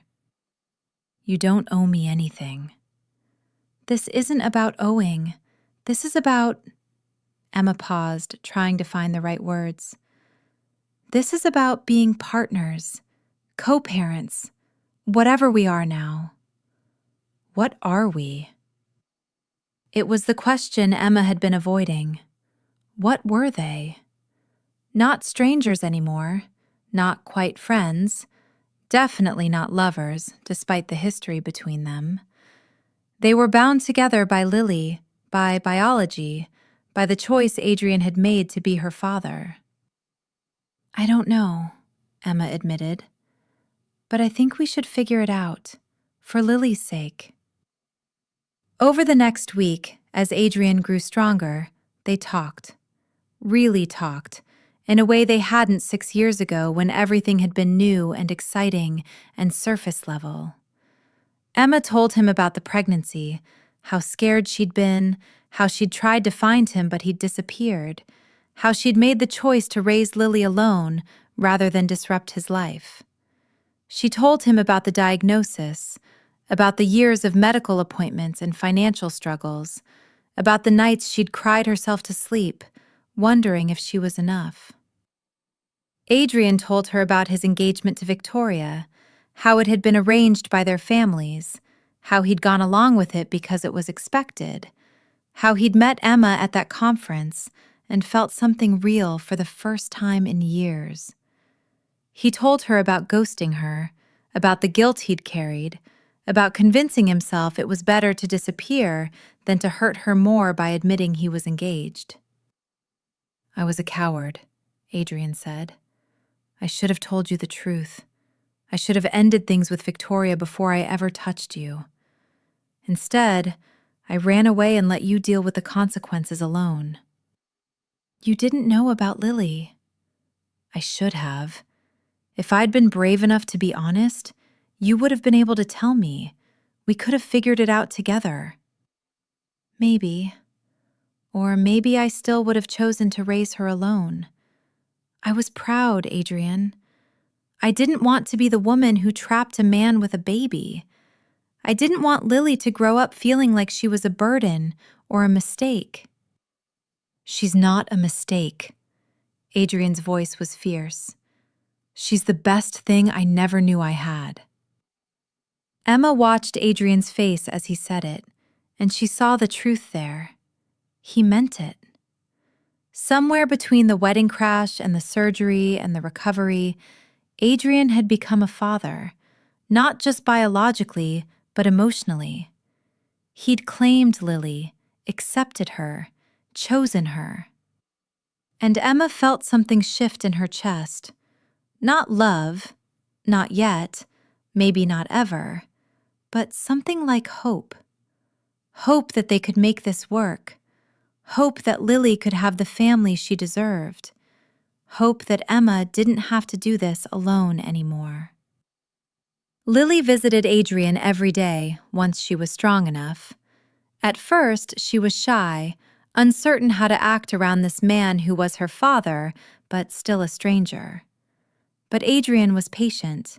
"You don't owe me anything." "This isn't about owing. This is about—" Emma paused, trying to find the right words. "This is about being partners, co-parents, whatever we are now." "What are we?" It was the question Emma had been avoiding. What were they? Not strangers anymore, not quite friends, definitely not lovers, despite the history between them. They were bound together by Lily, by biology, by the choice Adrian had made to be her father. "I don't know," Emma admitted. "But I think we should figure it out, for Lily's sake." Over the next week, as Adrian grew stronger, they talked. Really talked, in a way they hadn't 6 years ago when everything had been new and exciting and surface level. Emma told him about the pregnancy, how scared she'd been, how she'd tried to find him but he'd disappeared, how she'd made the choice to raise Lily alone rather than disrupt his life. She told him about the diagnosis, about the years of medical appointments and financial struggles, about the nights she'd cried herself to sleep, wondering if she was enough. Adrian told her about his engagement to Victoria, how it had been arranged by their families, how he'd gone along with it because it was expected, how he'd met Emma at that conference and felt something real for the first time in years. He told her about ghosting her, about the guilt he'd carried, about convincing himself it was better to disappear than to hurt her more by admitting he was engaged. "I was a coward," Adrian said. "I should have told you the truth. I should have ended things with Victoria before I ever touched you. Instead, I ran away and let you deal with the consequences alone. You didn't know about Lily. I should have. If I'd been brave enough to be honest, you would have been able to tell me. We could have figured it out together. Maybe. Or maybe I still would have chosen to raise her alone. I was proud, Adrian. I didn't want to be the woman who trapped a man with a baby. I didn't want Lily to grow up feeling like she was a burden or a mistake. She's not a mistake. Adrian's voice was fierce. She's the best thing I never knew I had. Emma watched Adrian's face as he said it, and she saw the truth there. He meant it. Somewhere between the wedding crash and the surgery and the recovery, Adrian had become a father, not just biologically, but emotionally. He'd claimed Lily, accepted her, chosen her. And Emma felt something shift in her chest. Not love, not yet, maybe not ever, but something like hope. Hope that they could make this work. Hope that Lily could have the family she deserved. Hope that Emma didn't have to do this alone anymore. Lily visited Adrian every day once she was strong enough. At first, she was shy, uncertain how to act around this man who was her father, but still a stranger. But Adrian was patient.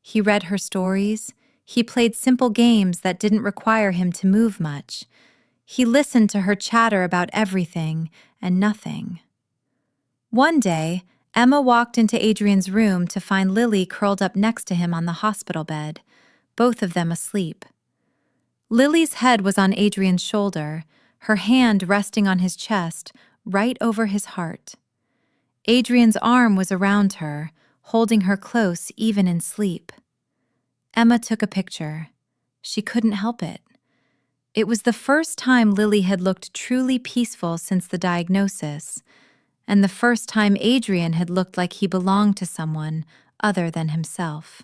He read her stories. He played simple games that didn't require him to move much. He listened to her chatter about everything and nothing. One day, Emma walked into Adrian's room to find Lily curled up next to him on the hospital bed, both of them asleep. Lily's head was on Adrian's shoulder, her hand resting on his chest, right over his heart. Adrian's arm was around her, holding her close even in sleep. Emma took a picture. She couldn't help it. It was the first time Lily had looked truly peaceful since the diagnosis, and the first time Adrian had looked like he belonged to someone other than himself.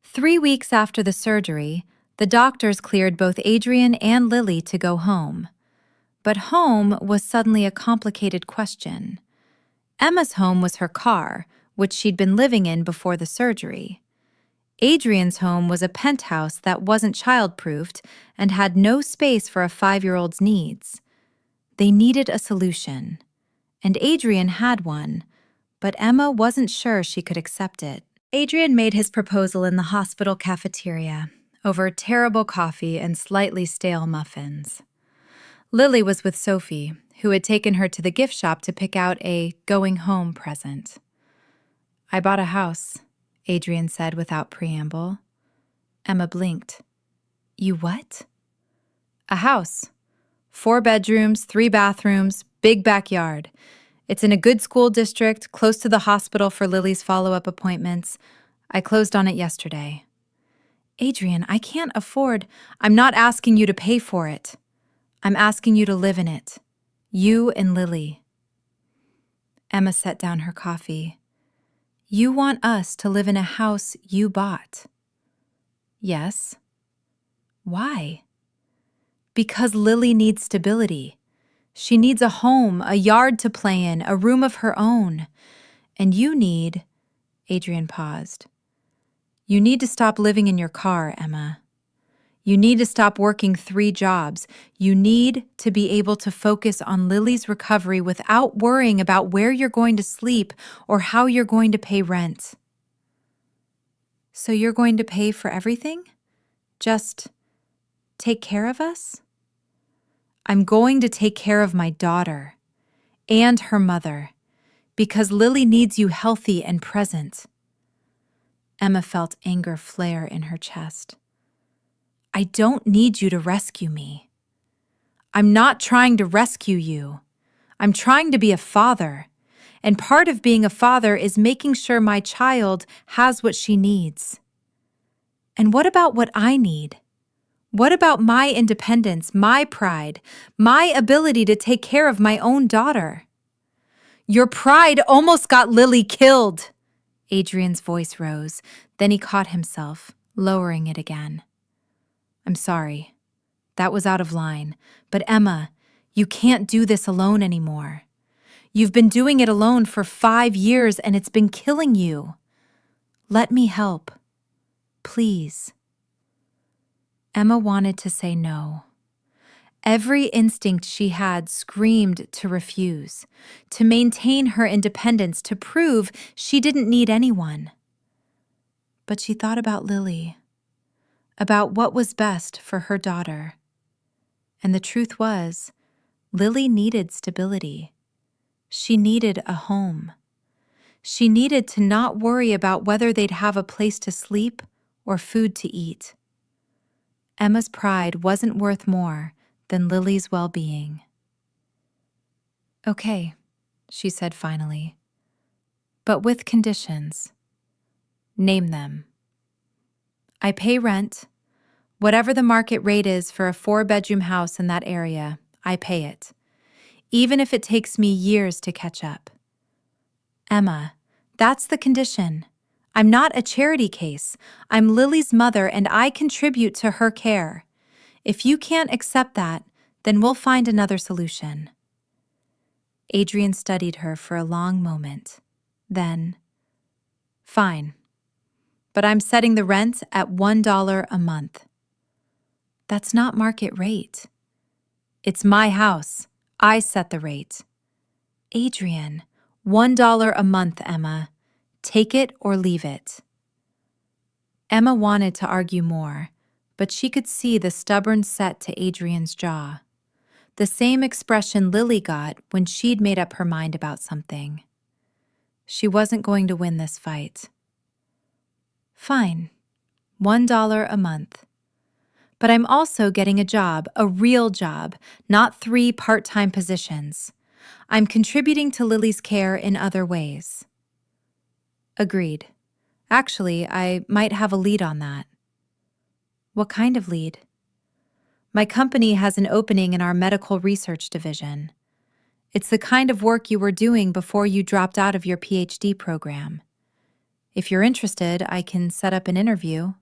3 weeks after the surgery, the doctors cleared both Adrian and Lily to go home. But home was suddenly a complicated question. Emma's home was her car, which she'd been living in before the surgery. Adrian's home was a penthouse that wasn't child-proofed and had no space for a 5-year-old's needs. They needed a solution, and Adrian had one, but Emma wasn't sure she could accept it. Adrian made his proposal in the hospital cafeteria, over terrible coffee and slightly stale muffins. Lily was with Sophie, who had taken her to the gift shop to pick out a going-home present. "I bought a house," Adrian said without preamble. Emma blinked. "You what?" "A house. 4 bedrooms, 3 bathrooms, big backyard. It's in a good school district, close to the hospital for Lily's follow-up appointments. I closed on it yesterday." "Adrian, I can't afford—" "I'm not asking you to pay for it. I'm asking you to live in it. You and Lily." Emma set down her coffee. "You want us to live in a house you bought?" "Yes." "Why?" "Because Lily needs stability. She needs a home, a yard to play in, a room of her own. And you need—" Adrian paused. "You need to stop living in your car, Emma. You need to stop working 3 jobs. You need to be able to focus on Lily's recovery without worrying about where you're going to sleep or how you're going to pay rent." "So you're going to pay for everything? Just take care of us?" "I'm going to take care of my daughter and her mother because Lily needs you healthy and present." Emma felt anger flare in her chest. "I don't need you to rescue me. I'm not trying to rescue you. I'm trying to be a father, and part of being a father is making sure my child has what she needs. And what about what I need? What about my independence, my pride, my ability to take care of my own daughter?" "Your pride almost got Lily killed." Adrian's voice rose, then he caught himself, lowering it again. I'm sorry. That was out of line. But Emma, you can't do this alone anymore. You've been doing it alone for 5 years and it's been killing you. Let me help. Please. Emma wanted to say no. Every instinct she had screamed to refuse, to maintain her independence, to prove she didn't need anyone. But she thought about Lily, about what was best for her daughter. And the truth was, Lily needed stability. She needed a home. She needed to not worry about whether they'd have a place to sleep or food to eat. Emma's pride wasn't worth more than Lily's well-being. Okay, she said finally, but with conditions. Name them. I pay rent. Whatever the market rate is for a 4-bedroom house in that area, I pay it, even if it takes me years to catch up. Emma, that's the condition. I'm not a charity case. I'm Lily's mother and I contribute to her care. If you can't accept that, then we'll find another solution. Adrian studied her for a long moment. Then, fine. But I'm setting the rent at $1 a month. That's not market rate. It's my house. I set the rate. Adrian, $1 a month, Emma. Take it or leave it. Emma wanted to argue more, but she could see the stubborn set to Adrian's jaw. The same expression Lily got when she'd made up her mind about something. She wasn't going to win this fight. Fine, $1 a month. But I'm also getting a job, a real job, not 3 part-time positions. I'm contributing to Lily's care in other ways. Agreed. Actually, I might have a lead on that. What kind of lead? My company has an opening in our medical research division. It's the kind of work you were doing before you dropped out of your PhD program. If you're interested, I can set up an interview.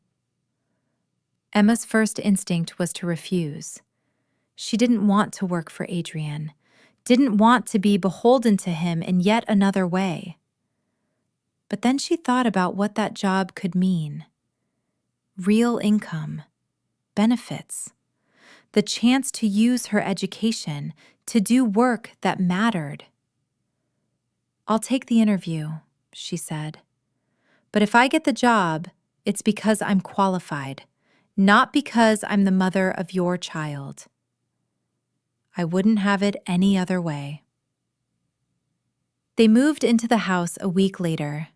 Emma's first instinct was to refuse. She didn't want to work for Adrian, didn't want to be beholden to him in yet another way. But then she thought about what that job could mean. Real income, benefits, the chance to use her education to do work that mattered. I'll take the interview, she said. But if I get the job, it's because I'm qualified, not because I'm the mother of your child. I wouldn't have it any other way. They moved into the house a week later.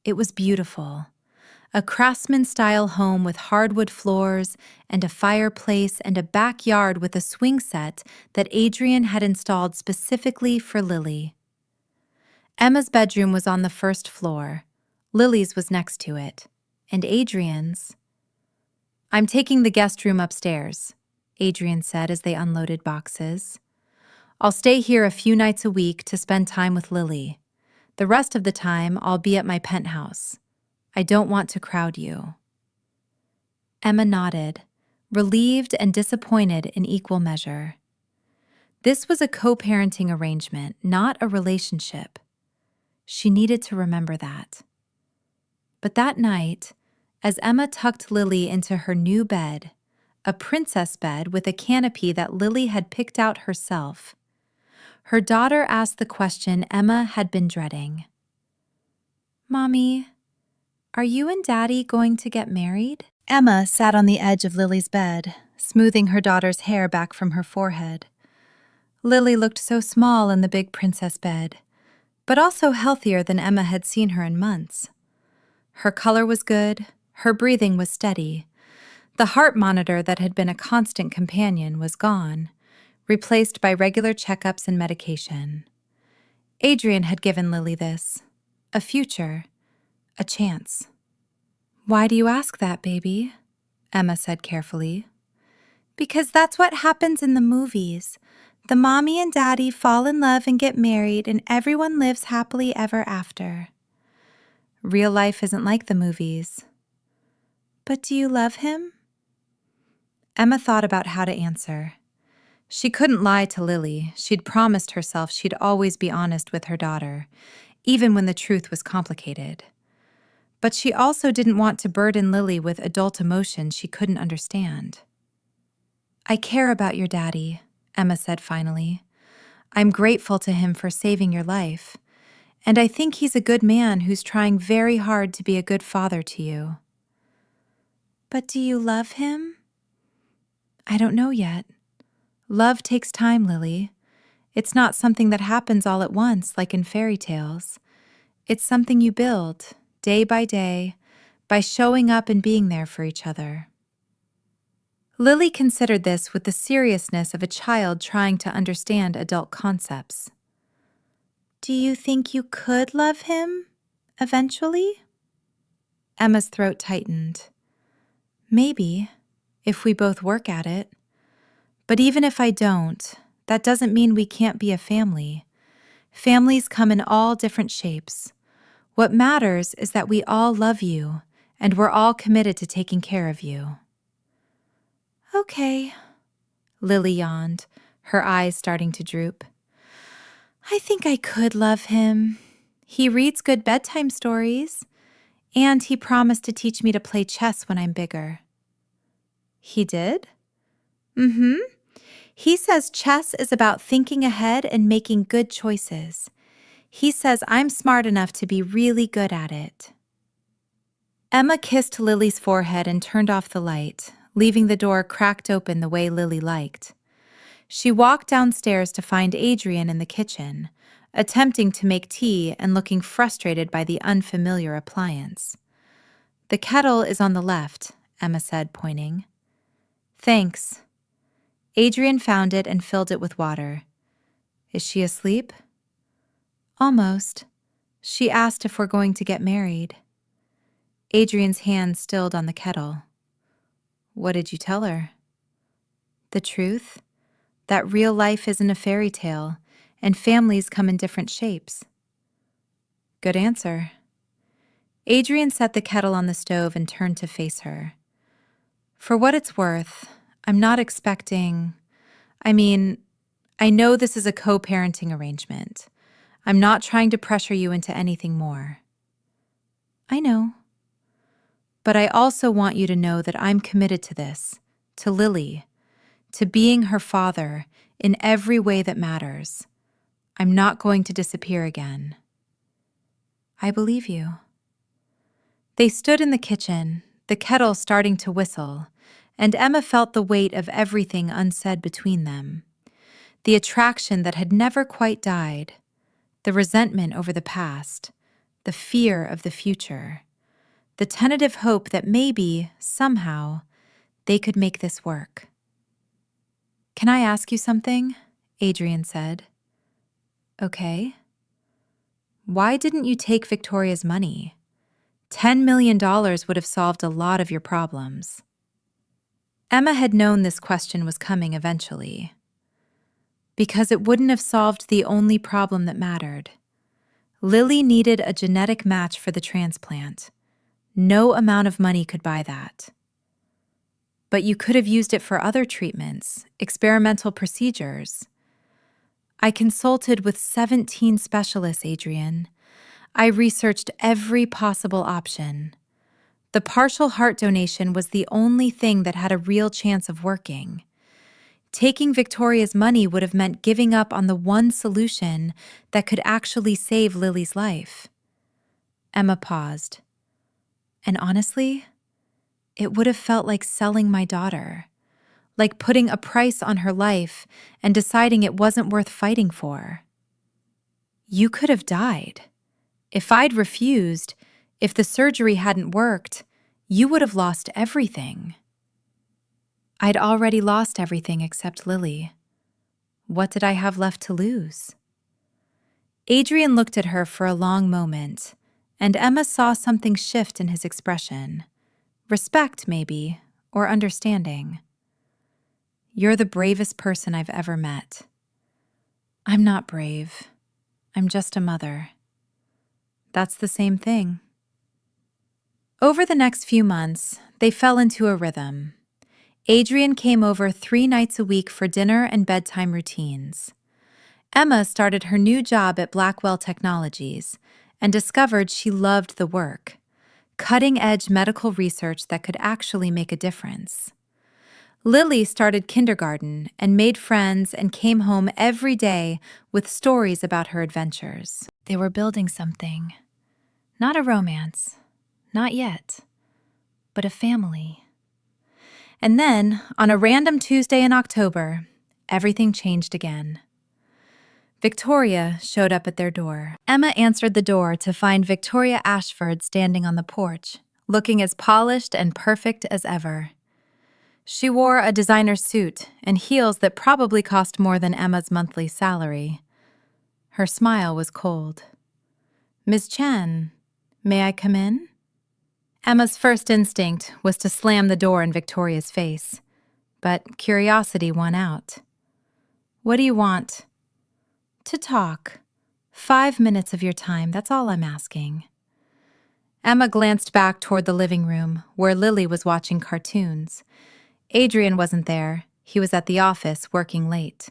It was beautiful. A craftsman-style home with hardwood floors and a fireplace and a backyard with a swing set that Adrian had installed specifically for Lily. Emma's bedroom was on the first floor. Lily's was next to it, and Adrian's. I'm taking the guest room upstairs, Adrian said as they unloaded boxes. I'll stay here a few nights a week to spend time with Lily. The rest of the time, I'll be at my penthouse. I don't want to crowd you. Emma nodded, relieved and disappointed in equal measure. This was a co-parenting arrangement, not a relationship. She needed to remember that. But that night, as Emma tucked Lily into her new bed, a princess bed with a canopy that Lily had picked out herself, her daughter asked the question Emma had been dreading. Mommy, are you and Daddy going to get married? Emma sat on the edge of Lily's bed, smoothing her daughter's hair back from her forehead. Lily looked so small in the big princess bed, but also healthier than Emma had seen her in months. Her color was good, her breathing was steady. The heart monitor that had been a constant companion was gone, replaced by regular checkups and medication. Adrian had given Lily this, a future, a chance. Why do you ask that, baby? Emma said carefully. Because that's what happens in the movies. The mommy and daddy fall in love and get married, and everyone lives happily ever after. Real life isn't like the movies. But do you love him? Emma thought about how to answer. She couldn't lie to Lily. She'd promised herself she'd always be honest with her daughter, even when the truth was complicated. But she also didn't want to burden Lily with adult emotions she couldn't understand. "I care about your daddy," Emma said finally. "I'm grateful to him for saving your life, and I think he's a good man who's trying very hard to be a good father to you." "But do you love him?" "I don't know yet. Love takes time, Lily. It's not something that happens all at once like in fairy tales. It's something you build, day by showing up and being there for each other." Lily considered this with the seriousness of a child trying to understand adult concepts. "Do you think you could love him, eventually?" Emma's throat tightened. "Maybe, if we both work at it. But even if I don't, that doesn't mean we can't be a family. Families come in all different shapes. What matters is that we all love you, and we're all committed to taking care of you." "Okay," Lily yawned, her eyes starting to droop. "I think I could love him. He reads good bedtime stories, and he promised to teach me to play chess when I'm bigger." "He did?" "Mm-hmm. He says chess is about thinking ahead and making good choices. He says I'm smart enough to be really good at it." Emma kissed Lily's forehead and turned off the light, leaving the door cracked open the way Lily liked. She walked downstairs to find Adrian in the kitchen, attempting to make tea and looking frustrated by the unfamiliar appliance. "The kettle is on the left," Emma said, pointing. "Thanks." Adrian found it and filled it with water. "Is she asleep?" "Almost. She asked if we're going to get married." Adrian's hand stilled on the kettle. "What did you tell her?" "The truth. That real life isn't a fairy tale, and families come in different shapes." "Good answer." Adrian set the kettle on the stove and turned to face her. "For what it's worth, I'm not expecting... I know this is a co-parenting arrangement. I'm not trying to pressure you into anything more." "I know. But I also want you to know that I'm committed to this, to Lily, to being her father in every way that matters. I'm not going to disappear again." "I believe you." They stood in the kitchen, the kettle starting to whistle, and Emma felt the weight of everything unsaid between them. The attraction that had never quite died, the resentment over the past, the fear of the future, the tentative hope that maybe, somehow, they could make this work. "Can I ask you something?" Adrian said. "Okay." "Why didn't you take Victoria's money? $10 million would have solved a lot of your problems." Emma had known this question was coming eventually. "Because it wouldn't have solved the only problem that mattered. Lily needed a genetic match for the transplant. No amount of money could buy that." "But you could have used it for other treatments, experimental procedures." "I consulted with 17 specialists, Adrian. I researched every possible option. The partial heart donation was the only thing that had a real chance of working. Taking Victoria's money would have meant giving up on the one solution that could actually save Lily's life." Emma paused. "And honestly, it would have felt like selling my daughter, like putting a price on her life and deciding it wasn't worth fighting for. You could have died. If I'd refused, if the surgery hadn't worked, you would have lost everything." "I'd already lost everything except Lily. What did I have left to lose?" Adrian looked at her for a long moment, and Emma saw something shift in his expression. Respect, maybe, or understanding. "You're the bravest person I've ever met." "I'm not brave. I'm just a mother." "That's the same thing." Over the next few months, they fell into a rhythm. Adrian came over 3 nights a week for dinner and bedtime routines. Emma started her new job at Blackwell Technologies and discovered she loved the work, cutting-edge medical research that could actually make a difference. Lily started kindergarten and made friends and came home every day with stories about her adventures. They were building something. Not a romance. Not yet. But a family. And then, on a random Tuesday in October, everything changed again. Victoria showed up at their door. Emma answered the door to find Victoria Ashford standing on the porch, looking as polished and perfect as ever. She wore a designer suit and heels that probably cost more than Emma's monthly salary. Her smile was cold. "Ms. Chen, may I come in?" Emma's first instinct was to slam the door in Victoria's face, but curiosity won out. "What do you want?" "To talk. 5 minutes of your time, that's all I'm asking." Emma glanced back toward the living room, where Lily was watching cartoons. Adrian wasn't there. He was at the office, working late.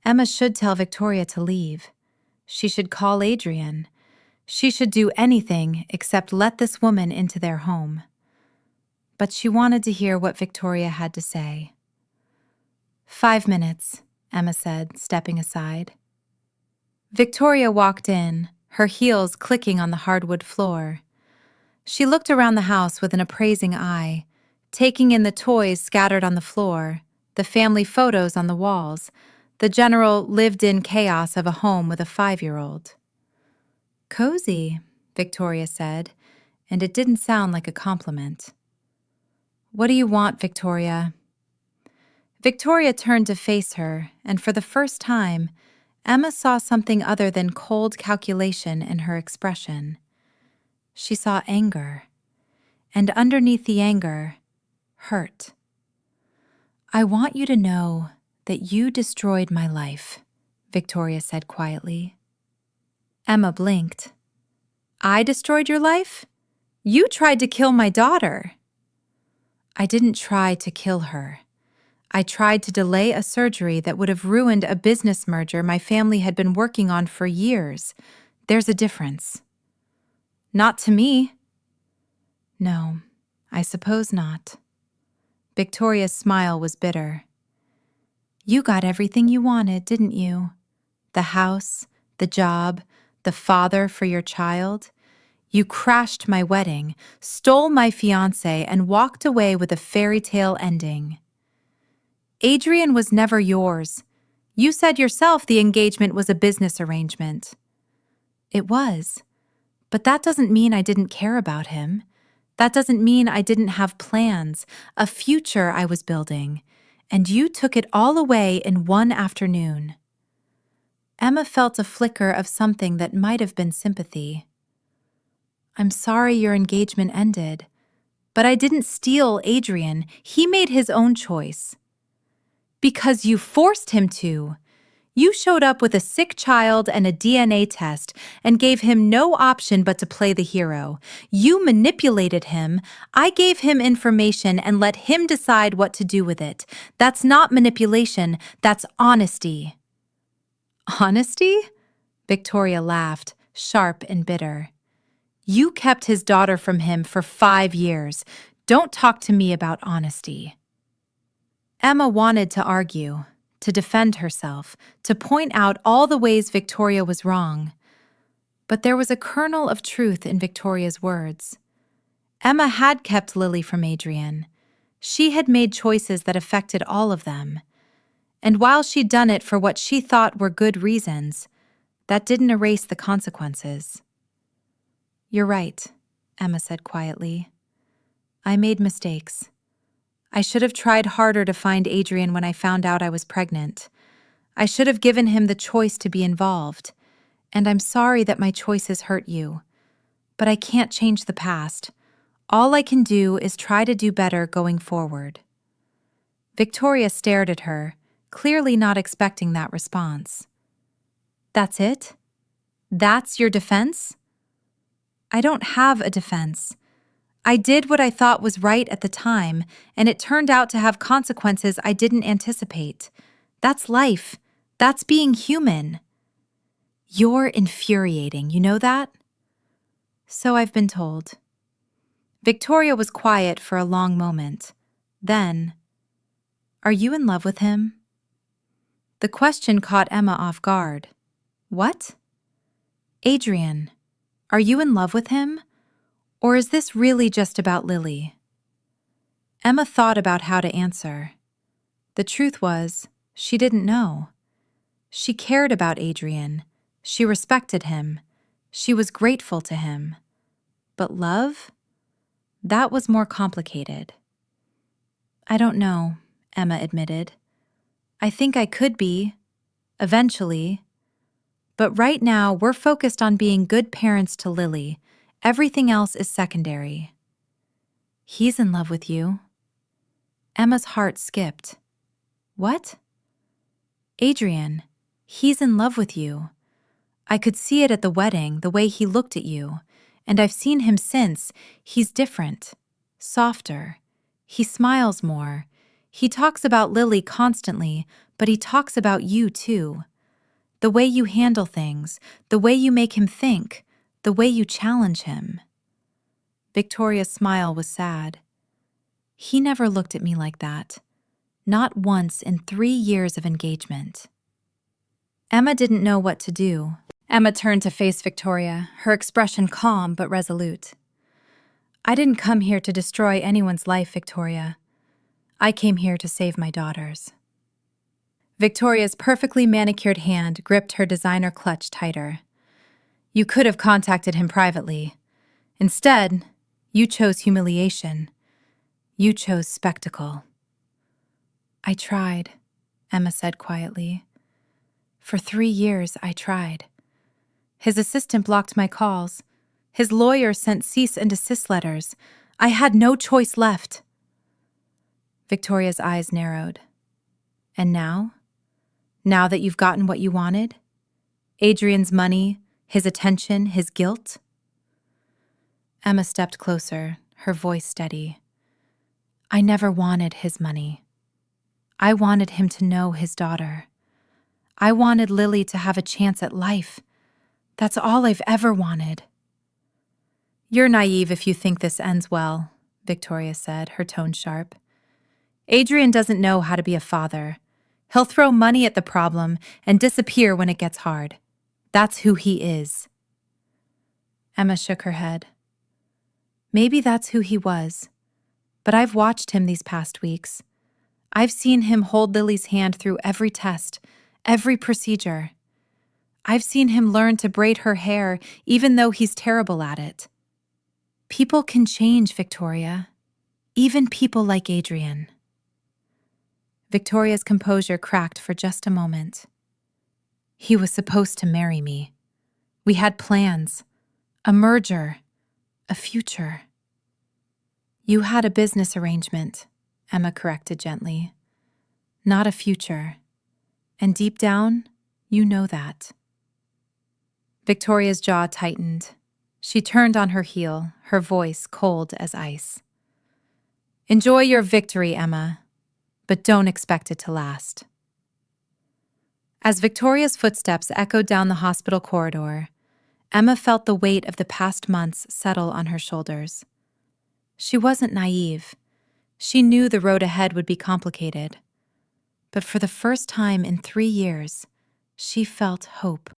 Emma should tell Victoria to leave. She should call Adrian. She should do anything except let this woman into their home. But she wanted to hear what Victoria had to say. 5 minutes, Emma said, stepping aside. Victoria walked in, her heels clicking on the hardwood floor. She looked around the house with an appraising eye, taking in the toys scattered on the floor, the family photos on the walls, the general lived-in chaos of a home with a 5-year-old. "Cozy," Victoria said, and it didn't sound like a compliment. "What do you want, Victoria?" Victoria turned to face her, and for the first time, Emma saw something other than cold calculation in her expression. She saw anger, and underneath the anger, hurt. "I want you to know that you destroyed my life," Victoria said quietly. Emma blinked. "I destroyed your life? You tried to kill my daughter." "I didn't try to kill her. I tried to delay a surgery that would have ruined a business merger my family had been working on for years. There's a difference." "Not to me." "No, I suppose not." Victoria's smile was bitter. "You got everything you wanted, didn't you? The house, the job, the father for your child. You crashed my wedding, stole my fiancé, and walked away with a fairy tale ending. Adrian was never yours. You said yourself the engagement was a business arrangement." "It was. But that doesn't mean I didn't care about him. That doesn't mean I didn't have plans, a future I was building, and you took it all away in one afternoon." Emma felt a flicker of something that might have been sympathy. "I'm sorry your engagement ended, but I didn't steal Adrian. He made his own choice." "Because you forced him to. You showed up with a sick child and a DNA test and gave him no option but to play the hero. You manipulated him. I gave him information and let him decide what to do with it. That's not manipulation, that's honesty." "Honesty?" Victoria laughed, sharp and bitter. "You kept his daughter from him for 5 years. Don't talk to me about honesty." Emma wanted to argue, to defend herself, to point out all the ways Victoria was wrong. But there was a kernel of truth in Victoria's words. Emma had kept Lily from Adrian. She had made choices that affected all of them. And while she'd done it for what she thought were good reasons, that didn't erase the consequences. "You're right," Emma said quietly. "I made mistakes. I should have tried harder to find Adrian when I found out I was pregnant. I should have given him the choice to be involved. And I'm sorry that my choices hurt you. But I can't change the past. All I can do is try to do better going forward." Victoria stared at her, clearly not expecting that response. "That's it? That's your defense?" "I don't have a defense. I did what I thought was right at the time, and it turned out to have consequences I didn't anticipate. That's life. That's being human. You're infuriating, you know that? So I've been told. Victoria was quiet for a long moment. Then, are you in love with him? The question caught Emma off guard. What? Adrian, are you in love with him? Or is this really just about Lily? Emma thought about how to answer. The truth was, she didn't know. She cared about Adrian. She respected him. She was grateful to him. But love? That was more complicated. I don't know, Emma admitted. I think I could be, eventually. But right now, we're focused on being good parents to Lily. Everything else is secondary. He's in love with you. Emma's heart skipped. What? Adrian, he's in love with you. I could see it at the wedding, the way he looked at you. And I've seen him since. He's different, softer. He smiles more. He talks about Lily constantly, but he talks about you too. The way you handle things, the way you make him think, the way you challenge him. Victoria's smile was sad. He never looked at me like that. Not once in 3 years of engagement. Emma didn't know what to do. Emma turned to face Victoria, her expression calm but resolute. I didn't come here to destroy anyone's life, Victoria. I came here to save my daughter's. Victoria's perfectly manicured hand gripped her designer clutch tighter. You could have contacted him privately. Instead, you chose humiliation. You chose spectacle. I tried, Emma said quietly. For 3 years, I tried. His assistant blocked my calls. His lawyer sent cease and desist letters. I had no choice left. Victoria's eyes narrowed. And now? Now that you've gotten what you wanted? Adrian's money, his attention, his guilt? Emma stepped closer, her voice steady. I never wanted his money. I wanted him to know his daughter. I wanted Lily to have a chance at life. That's all I've ever wanted. You're naive if you think this ends well, Victoria said, her tone sharp. Adrian doesn't know how to be a father. He'll throw money at the problem and disappear when it gets hard. That's who he is. Emma shook her head. Maybe that's who he was. But I've watched him these past weeks. I've seen him hold Lily's hand through every test, every procedure. I've seen him learn to braid her hair even though he's terrible at it. People can change, Victoria. Even people like Adrian. Victoria's composure cracked for just a moment. He was supposed to marry me. We had plans, a merger, a future. You had a business arrangement, Emma corrected gently. Not a future. And deep down, you know that. Victoria's jaw tightened. She turned on her heel, her voice cold as ice. Enjoy your victory, Emma, but don't expect it to last. As Victoria's footsteps echoed down the hospital corridor, Emma felt the weight of the past months settle on her shoulders. She wasn't naive. She knew the road ahead would be complicated. But for the first time in 3 years, she felt hope.